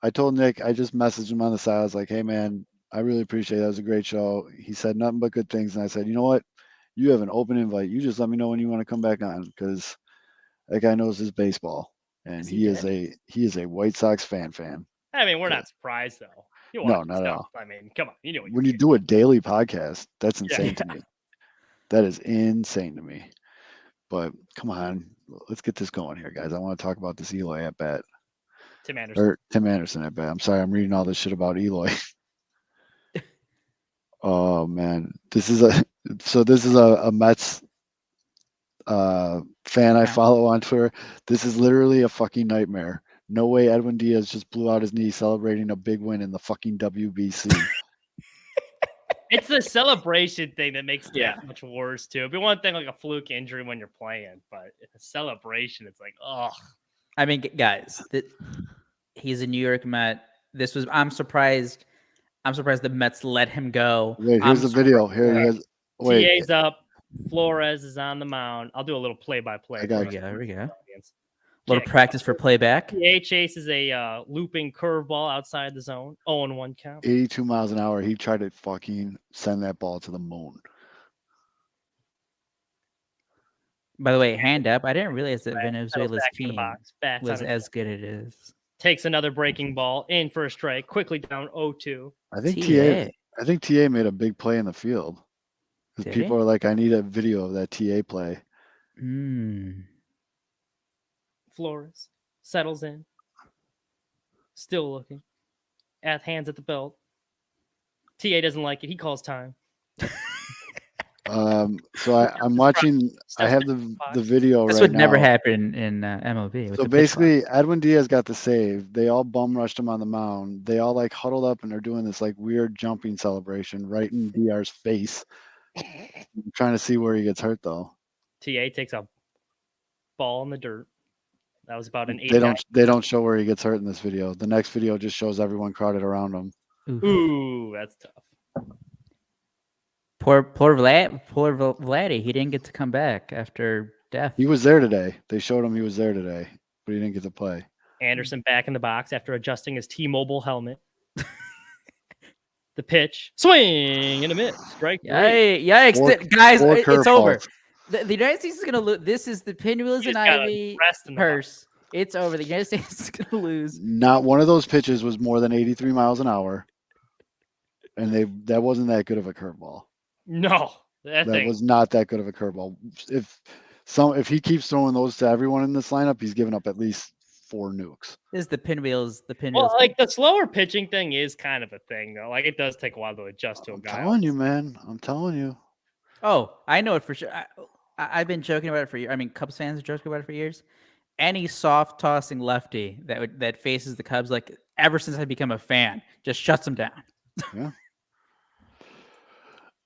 B: I told Nick, I just messaged him on the side. I was like, "Hey man, I really appreciate it. That was a great show." He said nothing but good things, and I said, "You know what? You have an open invite. You just let me know when you want to come back on, because that guy knows his baseball, and
C: Yes,
B: he is a White Sox fan.
C: I mean, we're not surprised though. You
B: No,
C: watch
B: not at
C: stuff.
B: all.
C: I mean, come on, you know what
B: When
C: you're
B: you do a daily podcast, that's
C: Yeah.
B: insane to me. That is insane to me. But come on, let's get this going here, guys. I want to talk about this Eloy at bat,
C: Tim Anderson.
B: or Tim Anderson at bat. I'm sorry, I'm reading all this shit about Eloy. Oh man, this is a Mets fan I follow on Twitter. This is literally a fucking nightmare. No way Edwin Diaz just blew out his knee celebrating a big win in the fucking WBC.
C: It's the celebration thing that makes it that much worse too. It'd be one thing like a fluke injury when you're playing, but a celebration, it's like, oh.
D: I mean, guys, he's a New York Met. I'm surprised the Mets let him go.
B: Wait, here's the video. Here he is. Wait,
C: TA's up. Flores is on the mound. I'll do a little play-by-play.
B: I got
D: There we go. A little practice for playback.
C: TA chases a looping curveball outside the zone. 0-1 count.
B: 82 miles an hour. He tried to fucking send that ball to the moon.
D: By the way, hand up. I didn't realize that
C: Right.
D: Venezuela's
C: Back in the
D: team
C: box. Bats
D: was
C: on it.
D: as good as it is.
C: Takes another breaking ball in for a strike. Quickly down 0-2.
B: I think TA made a big play in the field.
D: Did
B: Because people
D: he?
B: are like, I need a video of that TA play.
C: Flores settles in. Still looking. Hands at the belt. TA doesn't like it. He calls time.
B: So I'm watching. I have the video
D: This
B: right
D: would never
B: now.
D: happen in MLB.
B: So basically, Edwin Diaz got the save. They all bum rushed him on the mound. They all like huddled up and they're doing this like weird jumping celebration right in DR's face. I'm trying to see where he gets hurt though.
C: TA takes a ball in the dirt. That was about an 8.
B: They don't show where he gets hurt in this video. The next video just shows everyone crowded around him.
C: Ooh, that's tough.
D: Poor Vladdy. He didn't get to come back after death.
B: He was there today. They showed him he was there today, but he didn't get to play.
C: Anderson back in the box after adjusting his T-Mobile helmet. The pitch, swing and a miss. Strike.
D: Yikes, guys! It's over. The United States is gonna lose. This is the Pinwheels and Ivy purse. It's over. The United States is gonna lose.
B: Not one of those pitches was more than 83 miles an hour, and that wasn't that good of a curveball.
C: No,
B: that was not that good of a curveball. If he keeps throwing those to everyone in this lineup, he's giving up at least 4 nukes.
D: This is the Pinwheels.
C: Well, like the slower pitching thing is kind of a thing though. Like it does take a while to adjust to a guy.
B: I'm telling you, man. I'm telling you.
D: Oh, I know it for sure. I've been joking about it for years. I mean, Cubs fans have joked about it for years. Any soft tossing lefty that faces the Cubs, like ever since I become a fan, just shuts them down.
B: Yeah.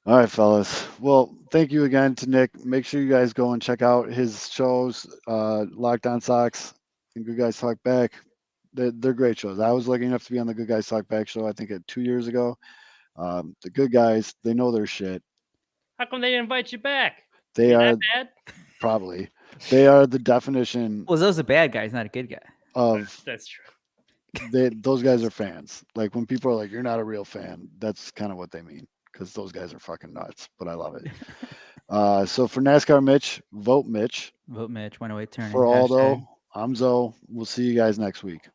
B: All right, fellas. Well, thank you again to Nick. Make sure you guys go and check out his shows, Locked On Sox and Good Guys Talk Back. They're great shows. I was lucky enough to be on the Good Guys Talk Back show, I think 2 years ago. The good guys, they know their shit.
C: How come they didn't invite you back?
B: They are
C: that bad?
B: Probably. They are the definition.
D: Well, those are bad guys, not a good guy.
C: That's true.
B: Those guys are fans. Like when people are like, "You're not a real fan," that's kind of what they mean, because those guys are fucking nuts. But I love it. So for NASCAR Mitch, vote Mitch.
D: Vote Mitch. 108 turn.
B: For Aldo, I'm Zoe. We'll see you guys next week.